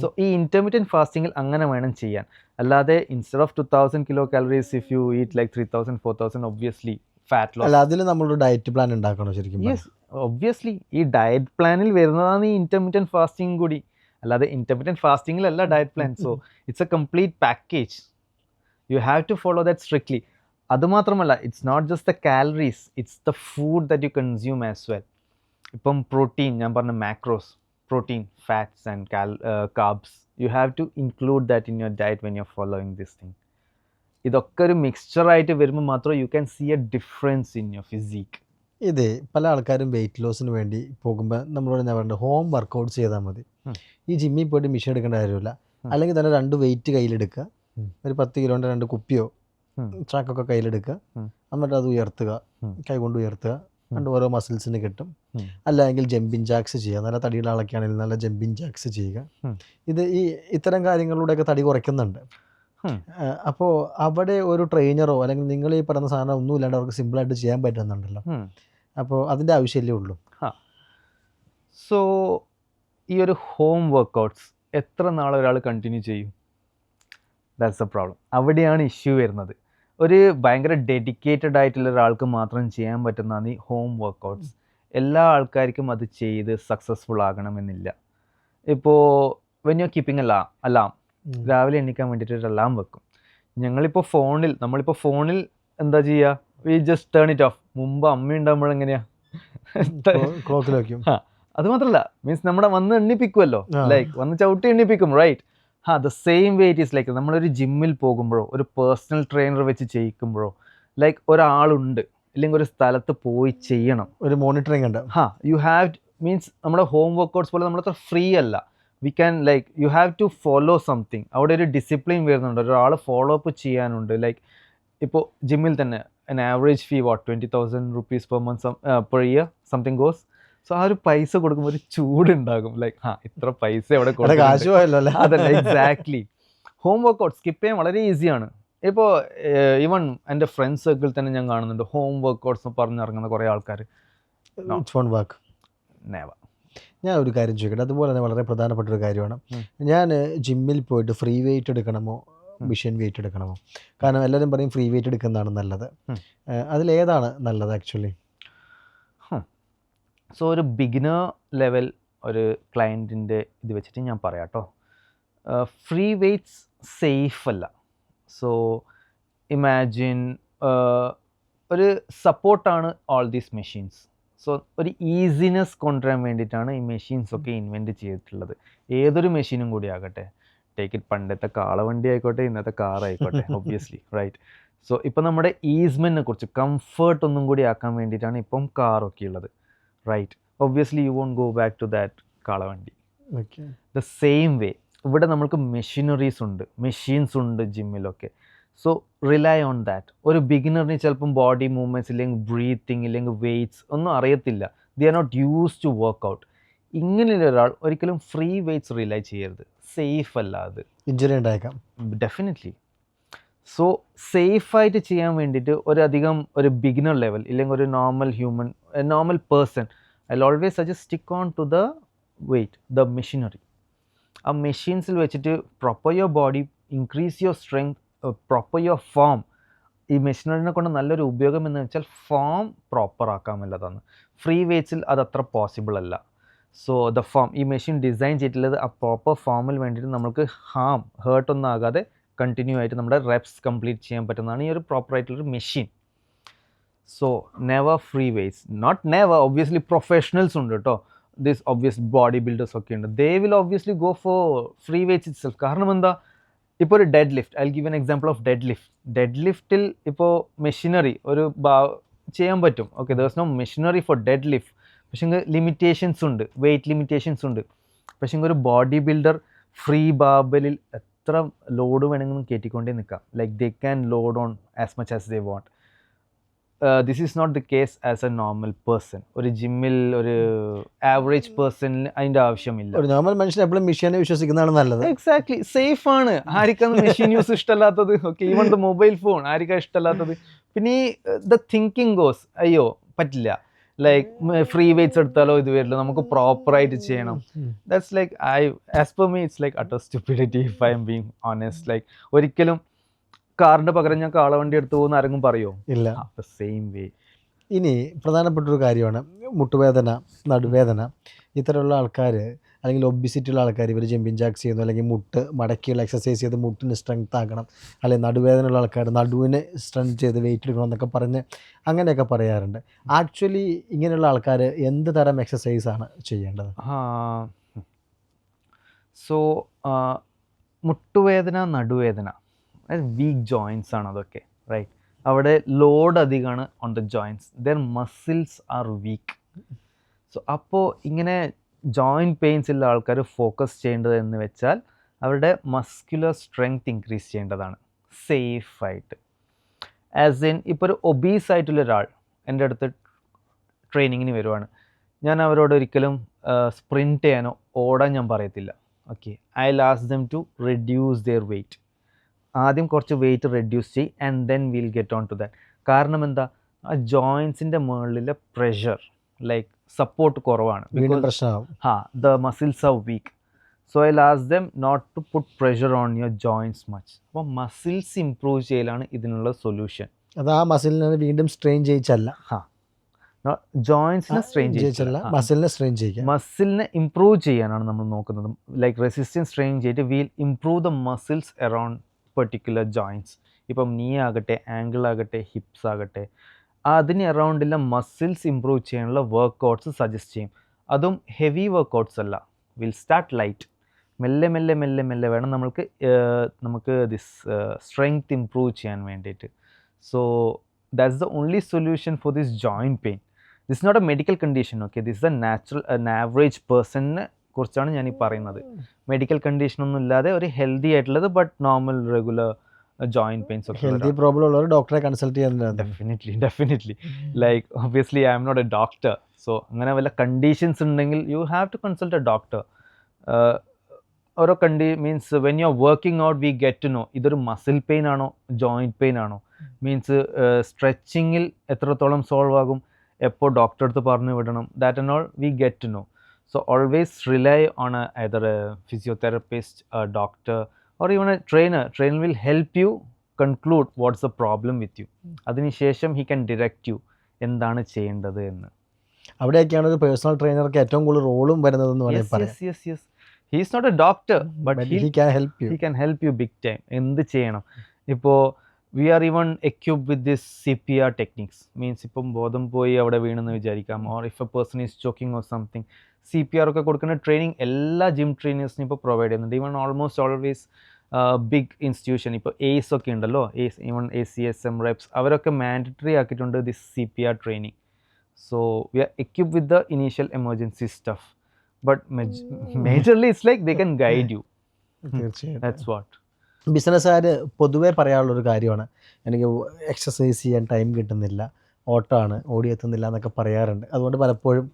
സോ ഈ ഇൻ്റർമീഡിയറ്റ് ഫാസ്റ്റിങ്ങിൽ അങ്ങനെ വേണം ചെയ്യാൻ. അല്ലാതെ instead of 2000 kilo calories if you eat like 3000-4000 obviously fat loss. അതിൽ നമ്മളൊരു ഡയറ്റ് പ്ലാൻ ഉണ്ടാക്കണോ ശരിക്കും? യെസ്, ഒബ്വിയസ്ലി ഈ ഡയറ്റ് പ്ലാനിൽ വരുന്നതാണ് ഈ ഇൻ്റർമീഡിയറ്റ് ഫാസ്റ്റിംഗ് കൂടി. അല്ലാതെ ഇൻ്റർമീഡിയറ്റ് ഫാസ്റ്റിങ്ങിലല്ല diet plan. So it's a complete package. You have to follow that strictly. അതുമാത്രമല്ല, it's not just the calories, it's the food that you consume as well. ഇപ്പം protein, ഞാൻ പറഞ്ഞ macros, protein, fats and carbs, you have to include that in your diet when you are following this thing. ഇതൊക്കെ ഒരു മിക്സ്ചറായിട്ട് വരുമ്പോൾ മാത്രമേ you can see a difference in your physique. ഇതേ പല ആൾക്കാരും വെയിറ്റ് ലോസിന് വേണ്ടി പോകുമ്പോൾ നമ്മളോട് ഞാൻ പറഞ്ഞത് ഹോം വർക്കൗട്ട് ചെയ്താൽ മതി. ഈ ജിമ്മിൽ പോയിട്ട് മെഷീൻ എടുക്കേണ്ട കാര്യമില്ല. അല്ലെങ്കിൽ തന്നെ 2 വെയിറ്റ് കയ്യിലെടുക്കുക, ഒരു 10 കിലോൻ്റെ 2 കുപ്പിയോ ട്രാക്കൊക്കെ കയ്യിലെടുക്കുക, എന്നിട്ട് അത് ഉയർത്തുക, കൈകൊണ്ട് ഉയർത്തുക, രണ്ട് ഓരോ മസിൽസിന് കിട്ടും. അല്ലെങ്കിൽ ജമ്പിങ് ജാക്സ് ചെയ്യുക, നല്ല തടിയുള്ള ആളൊക്കെയാണെങ്കിൽ നല്ല ജമ്പിങ് ജാക്സ് ചെയ്യുക. ഇത്തരം കാര്യങ്ങളിലൂടെയൊക്കെ തടി കുറയ്ക്കുന്നുണ്ട്. അപ്പോൾ അവിടെ ഒരു ട്രെയിനറോ അല്ലെങ്കിൽ നിങ്ങൾ ഈ പറയുന്ന സാധനം ഒന്നും ഇല്ലാണ്ട് അവർക്ക് സിമ്പിളായിട്ട് ചെയ്യാൻ പറ്റുന്നുണ്ടല്ലോ. അപ്പോൾ അതിൻ്റെ ആവശ്യമല്ലേ ഉള്ളൂ. സോ ഈ ഒരു ഹോം വർക്കൗട്ട്സ് എത്ര നാൾ ഒരാൾ കണ്ടിന്യൂ ചെയ്യും? That's A problem. അവിടെയാണ് ഇഷ്യൂ വരുന്നത്. ഒരു ഭയങ്കര ഡെഡിക്കേറ്റഡ് ആയിട്ടുള്ള ഒരാൾക്ക് മാത്രം ചെയ്യാൻ പറ്റുന്നതാണ് ഈ ഹോം വർക്കൗട്ട്സ്. എല്ലാ ആൾക്കാർക്കും അത് ചെയ്ത് സക്സസ്ഫുൾ ആകണമെന്നില്ല. ഇപ്പോൾ when you R keeping alarm, രാവിലെ എണീക്കാൻ വേണ്ടിയിട്ട് ഒരു അലാം വെക്കും. നമ്മളിപ്പോൾ ഫോണിൽ എന്താ ചെയ്യുക? We just turn it off. മുമ്പ് അമ്മ ഉണ്ടാകുമ്പോഴെങ്ങനെയാ ക്ലോക്കിൽ വയ്ക്കും. അത് മാത്രമല്ല, മീൻസ് നമ്മുടെ വന്ന് എണ്ണിപ്പിക്കുമല്ലോ, ലൈക്ക് വന്ന് ചവിട്ടി എണ്ണിപ്പിക്കും, right? The same way it is like നമ്മളൊരു ജിമ്മിൽ പോകുമ്പോഴോ ഒരു പേഴ്സണൽ ട്രെയിനർ വെച്ച് ചെയ്യിക്കുമ്പോഴോ ലൈക്ക് ഒരാളുണ്ട്, ഇല്ലെങ്കിൽ ഒരു സ്ഥലത്ത് പോയി ചെയ്യണം, ഒരു മോണിറ്ററിങ് ഉണ്ട്. യു ഹാവ് മീൻസ് നമ്മുടെ ഹോം വർക്കൗട്ട്സ് പോലെ നമ്മളത്ര ഫ്രീ അല്ല. We can like you have to follow something. അവിടെ ഒരു ഡിസിപ്ലിൻ വരുന്നുണ്ട്, ഒരാൾ ഫോളോ അപ്പ് ചെയ്യാനുണ്ട്. ലൈക്ക് ഇപ്പോൾ ജിമ്മിൽ തന്നെ an average fee 20,000 rupees per month per year something goes. So ആ ഒരു പൈസ കൊടുക്കുമ്പോൾ ഒരു ചൂടുണ്ടാകും, ലൈക്ക് ഇത്ര പൈസ എവിടെ കാശ് പോയല്ലോ അല്ലേ? അതല്ല, എക്സാക്ട്ലി. ഹോം വർക്കൗട്ട് സ്കിപ്പ് ചെയ്യാൻ വളരെ ഈസിയാണ്. ഇപ്പോൾ ഈവൺ എൻ്റെ ഫ്രണ്ട് സർക്കിളിൽ തന്നെ ഞാൻ കാണുന്നുണ്ട് ഹോം വർക്കൗട്ട്സ് പറഞ്ഞിറങ്ങുന്ന കുറേ ആൾക്കാർ. നെവർ. ഞാൻ ഒരു കാര്യം ചോദിക്കട്ടെ, അതുപോലെ തന്നെ വളരെ പ്രധാനപ്പെട്ട ഒരു കാര്യമാണ്. ഞാൻ ജിമ്മിൽ പോയിട്ട് ഫ്രീ വെയിറ്റ് എടുക്കണമോ മിഷൻ വെയിറ്റ് എടുക്കണമോ? കാരണം എല്ലാവരും പറയും ഫ്രീ വെയിറ്റ് എടുക്കുന്നതാണ് നല്ലത്. അതിലേതാണ് നല്ലത് ആക്ച്വലി? സോ ഒരു ബിഗിനർ ലെവൽ ഒരു ക്ലയൻറ്റിൻ്റെ ഇത് വെച്ചിട്ട് ഞാൻ പറയാം കേട്ടോ. ഫ്രീ വെയ്റ്റ്സ് സേഫ് അല്ല. സോ ഇമാജിൻ ഒരു സപ്പോർട്ടാണ് ഓൾ ദീസ് മെഷീൻസ്. സോ ഒരു ഈസിനെസ് കൊണ്ടുവരാൻ വേണ്ടിയിട്ടാണ് ഈ മെഷീൻസൊക്കെ ഇൻവെൻറ്റ് ചെയ്തിട്ടുള്ളത്. ഏതൊരു മെഷീനും കൂടി ആകട്ടെ, ടേക്ക് ഇറ്റ് പണ്ടത്തെ കാളവണ്ടി ആയിക്കോട്ടെ, ഇന്നത്തെ കാർ ആയിക്കോട്ടെ, ഒബ്വിയസ്ലി റൈറ്റ്. സോ ഇപ്പം നമ്മുടെ ഈസ്മെൻറ്റിനെ കുറിച്ച് കംഫർട്ട് ഒന്നും കൂടി ആക്കാൻ വേണ്ടിയിട്ടാണ് ഇപ്പം കാറൊക്കെ ഉള്ളത്, right. Obviously you won't go back to that കാളവണ്ടി. ദ സെയിം വേ ഇവിടെ നമ്മൾക്ക് മെഷീനറീസ് ഉണ്ട്, മെഷീൻസ് ഉണ്ട് ജിമ്മിലൊക്കെ. So rely on that. ഒരു ബിഗിനറിന് ചിലപ്പം ബോഡി മൂവ്മെൻറ്റ്സ് ഇല്ലെങ്കിൽ ബ്രീത്തിങ് ഇല്ലെങ്കിൽ വെയ്റ്റ്സ് ഒന്നും അറിയത്തില്ല, they are not used to workout. ഇങ്ങനെയുള്ള ഒരാൾ ഒരിക്കലും ഫ്രീ വെയ്റ്റ്സ് റിലൈ ചെയ്യരുത്. സേഫ് അല്ല, അത് ഇഞ്ചുറി ഉണ്ടായേക്കാം ഡെഫിനറ്റ്ലി. സോ സേഫായിട്ട് ചെയ്യാൻ വേണ്ടിയിട്ട് ഒരു ബിഗിനർ ലെവൽ ഇല്ലെങ്കിൽ ഒരു normal person I always suggest stick on to the weight, the machinery. ആ മെഷീൻസിൽ വെച്ചിട്ട് proper your body, increase your strength, proper your form. ഈ മെഷീനറിനെ കൊണ്ട് നല്ലൊരു ഉപയോഗം എന്ന് വെച്ചാൽ ഫോം പ്രോപ്പർ ആക്കാമെന്നുള്ളതാണ്. ഫ്രീ വെയ്റ്റ്സിൽ അതത്ര പോസിബിൾ അല്ല. സോ ദ ഫോം, ഈ മെഷീൻ ഡിസൈൻ ചെയ്തിട്ടുള്ളത് ആ പ്രോപ്പർ ഫോമിൽ വേണ്ടിയിട്ട് നമുക്ക് ഹേർട്ടൊന്നും ആകാതെ കണ്ടിന്യൂ ആയിട്ട് നമ്മുടെ റെപ്സ് കംപ്ലീറ്റ് ചെയ്യാൻ പറ്റുന്നതാണ് ഈ ഒരു പ്രോപ്പറായിട്ടുള്ളൊരു machine. So never free weights, not never, obviously professionals ഉണ്ട് കേട്ടോ, ദിസ് ഒബ്വിയസ് ബോഡി ബിൽഡേഴ്സ് ഒക്കെ ഉണ്ട്, they will obviously go for free weights itself. കാരണം എന്താ, ഇപ്പോൾ ഒരു dead lift, I give an example of dead ലിഫ്റ്റിൽ ഇപ്പോൾ മെഷീനറി ചെയ്യാൻ പറ്റും, okay, there is no machinery for dead lift. പക്ഷേ ലിമിറ്റേഷൻസ് ഉണ്ട്, വെയ്റ്റ് ലിമിറ്റേഷൻസ് ഉണ്ട്. പക്ഷേ ഒരു ബോഡി ബിൽഡർ ഫ്രീ ബാർബലിൽ എത്ര ലോഡ് വേണമെങ്കിലും കയറ്റിക്കൊണ്ടേ നിൽക്കാം, like they can load on as much as they want. This is not the case as a normal person. ഒരു ജിമ്മിൽ ഒരു ആവറേജ് പേഴ്സണിന് അതിൻ്റെ ആവശ്യമില്ല. ഒരു നോർമൽ മനുഷ്യൻ എപ്പോഴും മെഷീനെ വിശ്വസിക്കുന്നതാണ് നല്ലത്. എക്സാക്ട്ലി, സേഫ് ആണ്. ആർക്കാണ് മെഷീൻ യൂസ് ഇഷ്ടമല്ലാത്തത്? Okay, even the mobile phone ആർക്കാ ഇഷ്ടമല്ലാത്തത്? പിന്നെ ഈ ദ തിങ്കിങ് ഗോസ്, അയ്യോ പറ്റില്ല, ലൈക്ക് ഫ്രീ വെയ്റ്റ്സ് എടുത്താലോ ഇത് വരില്ല, നമുക്ക് പ്രോപ്പറായിട്ട് ചെയ്യണം. That's like as per me it's like utter stupidity if I M being honest. Like ഒരിക്കലും കാറിന്റെ പകരം ഞാൻ കാളവണ്ടി എടുത്തു പോകുന്ന ആരെങ്കിലും പറയോ? ഇല്ല. Same way. ഇനി പ്രധാനപ്പെട്ടൊരു കാര്യമാണ് മുട്ടുവേദന, നടുവേദന. ഇത്തരമുള്ള ആൾക്കാർ അല്ലെങ്കിൽ ഒബിസിറ്റി ഉള്ള ആൾക്കാർ ഇവർ ജമ്പിങ് ജാക്സ് ചെയ്യുന്നു, അല്ലെങ്കിൽ മുട്ട് മടക്കിയുള്ള എക്സസൈസ് ചെയ്ത് മുട്ടിന് സ്ട്രെങ്ത് ആക്കണം, അല്ലെങ്കിൽ നടുവേദന ഉള്ള ആൾക്കാർ നടുവിന് സ്ട്രെങ്ത് ചെയ്ത് വെയിറ്റ് എടുക്കണം എന്നൊക്കെ പറഞ്ഞ് അങ്ങനെയൊക്കെ പറയാറുണ്ട്. ആക്ച്വലി ഇങ്ങനെയുള്ള ആൾക്കാർ എന്ത് തരം എക്സസൈസാണ് ചെയ്യേണ്ടത്? സോ മുട്ടുവേദന, നടുവേദന, വീക്ക് ജോയിൻസ് ആണ് അതൊക്കെ, റൈറ്റ്. അവിടെ ലോഡ് അധികമാണ് on the joints, their muscles are weak. So അപ്പോൾ ഇങ്ങനെ ജോയിൻറ്റ് പെയിൻസ് ഉള്ള ആൾക്കാർ ഫോക്കസ് ചെയ്യേണ്ടത് എന്ന് വെച്ചാൽ അവരുടെ മസ്കുലർ സ്ട്രെങ്ത് ഇൻക്രീസ് ചെയ്യേണ്ടതാണ് സേഫായിട്ട്. ആസ് ഇൻ ഇപ്പോൾ ഒരു ഒബീസ് ആയിട്ടുള്ള ഒരാൾ എൻ്റെ അടുത്ത് ട്രെയിനിങ്ങിന് വരുവാണ്, ഞാൻ അവരോട് ഒരിക്കലും സ്പ്രിൻറ്റ് ചെയ്യാനോ ഓടാൻ ഞാൻ പറയത്തില്ല. Okay, I last them to reduce their weight. ആദ്യം കുറച്ച് വെയിറ്റ് റെഡ്യൂസ് ചെയ്യും and then will get on to that. കാരണം എന്താ, ആ ജോയിൻസിൻ്റെ മുകളിലെ പ്രഷർ, ലൈക്ക് സപ്പോർട്ട് കുറവാണ്, the muscles are weak. So I last them not to put pressure on your joints much. അപ്പോൾ മസിൽസ് ഇംപ്രൂവ് ചെയ്യലാണ് ഇതിനുള്ള സൊല്യൂഷൻ. അത് ആ മസിലിനെ വീണ്ടും സ്ട്രെയിൻ ചെയ്യിച്ചല്ല, ജോയിൻസിനെ സ്ട്രെയിൻ ചെയ്യിച്ചല്ല, മസിലിനെ സ്ട്രെയിൻ ചെയ്യുക, മസിലിനെ ഇംപ്രൂവ് ചെയ്യാനാണ് നമ്മൾ നോക്കുന്നത്. ലൈക്ക് റെസിസ്റ്റൻസ് സ്ട്രെയിൻ ചെയ്തിട്ട് will improve the muscles around particular joints. ഇപ്പം നീ ആകട്ടെ, ആങ്കിൾ ആകട്ടെ, ഹിപ്സ് ആകട്ടെ, അതിന് അറൗണ്ടിലെ മസിൽസ് ഇംപ്രൂവ് ചെയ്യാനുള്ള വർക്കൗട്ട്സ് സജസ്റ്റ് ചെയ്യും. അതും ഹെവി വർക്കൗട്ട്സ് അല്ല, വിൽ സ്റ്റാർട്ട് ലൈറ്റ്, മെല്ലെ മെല്ലെ മെല്ലെ മെല്ലെ വേണം നമുക്ക് ദിസ് സ്ട്രെങ്ത് ഇംപ്രൂവ് ചെയ്യാൻ വേണ്ടിയിട്ട്. So that's the only solution for this joint pain. This not a medical condition, okay, this a natural average പേഴ്സണിനെ കുറിച്ചാണ് ഞാൻ ഈ പറയുന്നത്. മെഡിക്കൽ കണ്ടീഷനൊന്നും ഇല്ലാതെ ഒരു ഹെൽത്തി ആയിട്ടുള്ളത് but normal regular joint pains ഒക്കെ ഹെൽത്തി പ്രോബ്ലം ഉള്ളവർ ഡോക്ടറെ കൺസൾട്ട് ചെയ്യുന്നുണ്ട്. Definitely like obviously I am not a doctor. So അങ്ങനെ വല്ല കണ്ടീഷൻസ് ഉണ്ടെങ്കിൽ you have to consult a doctor. ഓരോ means when you are working out we get to know ഇതൊരു muscle pain ആണോ joint pain ആണോ, means സ്ട്രെച്ചിങ്ങിൽ എത്രത്തോളം solve ആകും, എപ്പോൾ ഡോക്ടറെ അടുത്ത് പറഞ്ഞു വിടണം, that and all we get to no. So always rely on either a physiotherapist, a doctor, or even a trainer. Trainer will help you conclude what's the problem with you. അതിനുശേഷം he can direct you എന്താണ് ചെയ്യേണ്ടത് എന്ന്. അവിടെയൊക്കെയാണ് ഒരു personal ട്രെയിനർക്ക് ഏറ്റവും കൂടുതൽ റോളും വരുന്നതെന്ന് വേണമെങ്കിൽ പറയാം. Yes. He is not a doctor, but he can help you. He can help you big time. എന്ത് ചെയ്യണം. ഇപ്പോൾ we are even equipped with this CPR techniques. Means ഇപ്പം ബോധം പോയി അവിടെ വീണെന്ന് വിചാരിക്കാം, or if a person is choking or something, CPR ഒക്കെ കൊടുക്കുന്ന ട്രെയിനിങ് എല്ലാ ജിം ട്രെയിനേഴ്സിനും ഇപ്പോൾ പ്രൊവൈഡ് ചെയ്യുന്നുണ്ട്. Even almost always big institution ഇപ്പോൾ ACE ഒക്കെ ഉണ്ടല്ലോ, ഈവൻ ACSM reps അവരൊക്കെ മാൻഡറ്ററി ആക്കിയിട്ടുണ്ട് this CPR training. So we are equipped with the initial emergency stuff, but majorly it's like they can guide you. തീർച്ചയായിട്ടും. That's what. ബിസിനസ്സുകാർ പൊതുവേ പറയാനുള്ളൊരു കാര്യമാണ്, എനിക്ക് എക്സസൈസ് ചെയ്യാൻ ടൈം കിട്ടുന്നില്ല, ഓട്ടമാണ്, ഓടിയെത്തുന്നില്ല എന്നൊക്കെ പറയാറുണ്ട്. അതുകൊണ്ട് പലപ്പോഴും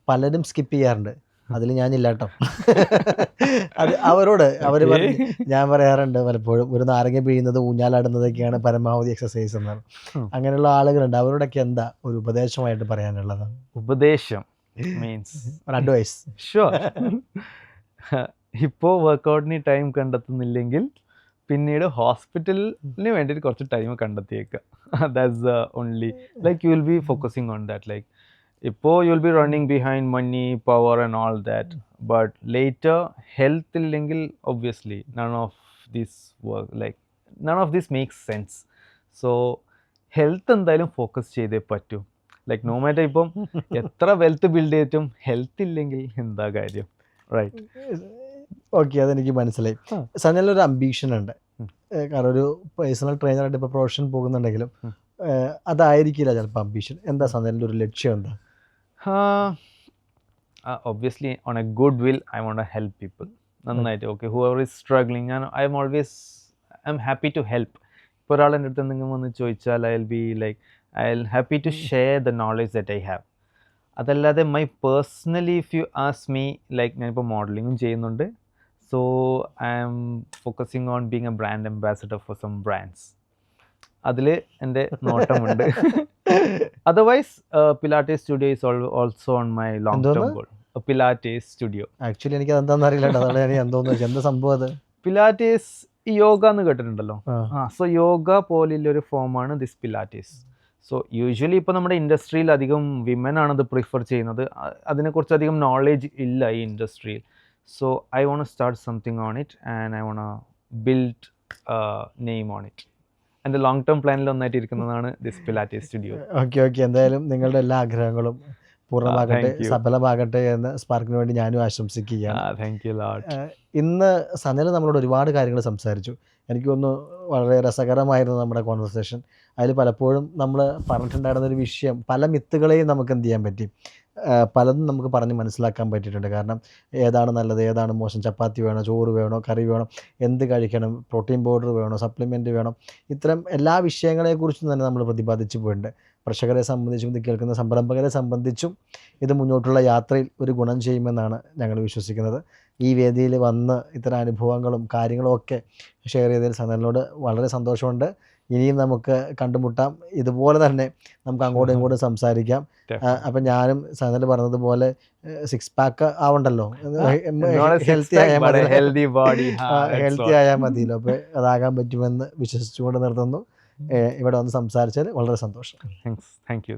പലരും സ്കിപ്പ് ചെയ്യാറുണ്ട്. അതിൽ ഞാനില്ല കേട്ടോ. അത് അവരോട് ഞാൻ പറയാറുണ്ട് പലപ്പോഴും, ഒരു നാരങ്ങ പിഴിയുന്നത് ഊഞ്ഞാലാടുന്നതൊക്കെയാണ് പരമാവധി എക്സസൈസ് എന്നാണ്. അങ്ങനെയുള്ള ആളുകളുണ്ട്. അവരോടൊക്കെ എന്താ ഒരു ഉപദേശമായിട്ട് പറയാനുള്ളത്? ഉപദേശം മീൻസ് അഡ്വൈസ്. ഷുവർ. ഇപ്പോൾ വർക്കൗട്ടിന് ടൈം കണ്ടെത്തുന്നില്ലെങ്കിൽ പിന്നീട് ഹോസ്പിറ്റലിന് വേണ്ടിയിട്ട് കുറച്ച് ടൈം കണ്ടെത്തിയേക്കുക. That's the only like you will be focusing on that. Like ഇപ്പോൾ you will be running behind money, power and all that, but later health ഇല്ലെങ്കിൽ obviously none of this makes sense. So health എന്തായാലും focus ചെയ്തേ പറ്റൂ. Like no matter ഇപ്പം എത്ര wealth build ചെയ്തിട്ടും health ഇല്ലെങ്കിൽ എന്താ കാര്യം, റൈറ്റ്? ഓക്കെ, അതെനിക്ക് മനസ്സിലായി. സനലൊരു അംബീഷൻ ഉണ്ട്, കാരണം ഒരു പേഴ്സണൽ ട്രെയിനറായിട്ട് ഇപ്പോൾ പ്രൊഫഷൻ പോകുന്നുണ്ടെങ്കിലും അതായിരിക്കില്ല ചിലപ്പോൾ അംബീഷൻ. എന്താ സനലിൻ്റെ ഒരു ലക്ഷ്യം എന്താ? Obviously on a good will I want to help people. നന്നായിട്ട് okay, whoever is struggling, I am happy to help. ഇപ്പോൾ ഒരാൾ എൻ്റെ അടുത്ത് എന്തെങ്കിലും വന്ന് ചോദിച്ചാൽ I will happy to share the knowledge that I have. അതല്ലാതെ personally if you ask me, like ഞാനിപ്പോൾ മോഡലിങ്ങും ചെയ്യുന്നുണ്ട്. So I am focusing on being a brand ambassador for some brands. അതിൽ എൻ്റെ നോട്ടമുണ്ട്. Otherwise Pilates studio is also on my long term goal. Pilates studio. Actually എനിക്ക് അതെന്താണെന്ന് അറിയില്ല. എന്താ സംഭവം അത്? പിലാറ്റീസ് യോഗ എന്ന് കേട്ടിട്ടുണ്ടല്ലോ. സോ യോഗ പോലുള്ളൊരു ഫോമാണ് ദിസ് പിലാറ്റീസ്. സോ യൂഷ്വലി ഇപ്പോൾ നമ്മുടെ ഇൻഡസ്ട്രിയിൽ അധികം വിമൻ ആണത് പ്രിഫർ ചെയ്യുന്നത്. അതിനെക്കുറിച്ച് അധികം നോളേജ് ഇല്ല ഈ ഇൻഡസ്ട്രിയിൽ. So I won't start something on it and I won't build name on it. എൻ്റെ ലോങ് ടേം പ്ലാനിൽ ഒന്നായിട്ട് ഇരിക്കുന്നതാണ് ദിസ് പിലാറ്റീസ് സ്റ്റുഡിയോ. ഓക്കെ, എന്തായാലും നിങ്ങളുടെ എല്ലാ ആഗ്രഹങ്ങളും പൂർണ്ണമാകട്ടെ, സഫലമാകട്ടെ എന്ന് സ്പാർക്കിന് വേണ്ടി ഞാനും ആശംസിക്കുകയാണ്. Thank you lot. ഇന്ന് സനൽ നമ്മളോട് ഒരുപാട് കാര്യങ്ങൾ സംസാരിച്ചു. എനിക്ക് തോന്നുന്നു വളരെ രസകരമായിരുന്നു നമ്മുടെ കോൺവെർസേഷൻ. അതിൽ പലപ്പോഴും നമ്മൾ പറഞ്ഞിട്ടുണ്ടായിരുന്നൊരു വിഷയം, പല മിത്തുകളെയും നമുക്ക് എന്ത് ചെയ്യാൻ പറ്റി, പലതും നമുക്ക് പറഞ്ഞ് മനസ്സിലാക്കാൻ പറ്റിയിട്ടുണ്ട്. കാരണം ഏതാണ് നല്ലത്, ഏതാണ് മോശം, ചപ്പാത്തി വേണോ, ചോറ് വേണോ, കറി വേണോ, എന്ത് കഴിക്കണം, പ്രോട്ടീൻ പൗഡർ വേണോ, സപ്ലിമെൻറ്റ് വേണോ, ഇത്തരം എല്ലാ വിഷയങ്ങളെക്കുറിച്ചും തന്നെ നമ്മൾ പ്രതിപാദിച്ചു പോയിട്ടുണ്ട്. പ്രേക്ഷകരെ സംബന്ധിച്ചും ഇത് കേൾക്കുന്ന സംരംഭകരെ സംബന്ധിച്ചും ഇത് മുന്നോട്ടുള്ള യാത്രയിൽ ഒരു ഗുണം ചെയ്യുമെന്നാണ് ഞങ്ങൾ വിശ്വസിക്കുന്നത്. ഈ വേദിയിൽ വന്ന് ഇത്തരം അനുഭവങ്ങളും കാര്യങ്ങളും ഒക്കെ ഷെയർ ചെയ്തതിൽ സനലിനോട് വളരെ സന്തോഷമുണ്ട്. ഇനിയും നമുക്ക് കണ്ടുമുട്ടാം, ഇതുപോലെ തന്നെ നമുക്ക് അങ്ങോട്ടും ഇങ്ങോട്ടും സംസാരിക്കാം. അപ്പം ഞാനും സനൽ പറഞ്ഞതുപോലെ 6 പാക്ക് ആവണ്ടല്ലോ, ഹെൽത്തി ആയാൽ മതിയല്ലോ. അപ്പോൾ അതാകാൻ പറ്റുമെന്ന് വിശ്വസിച്ചുകൊണ്ട് നിർത്തുന്നു. ഇവിടെ വന്ന് സംസാരിച്ചാൽ വളരെ സന്തോഷം. Thank you.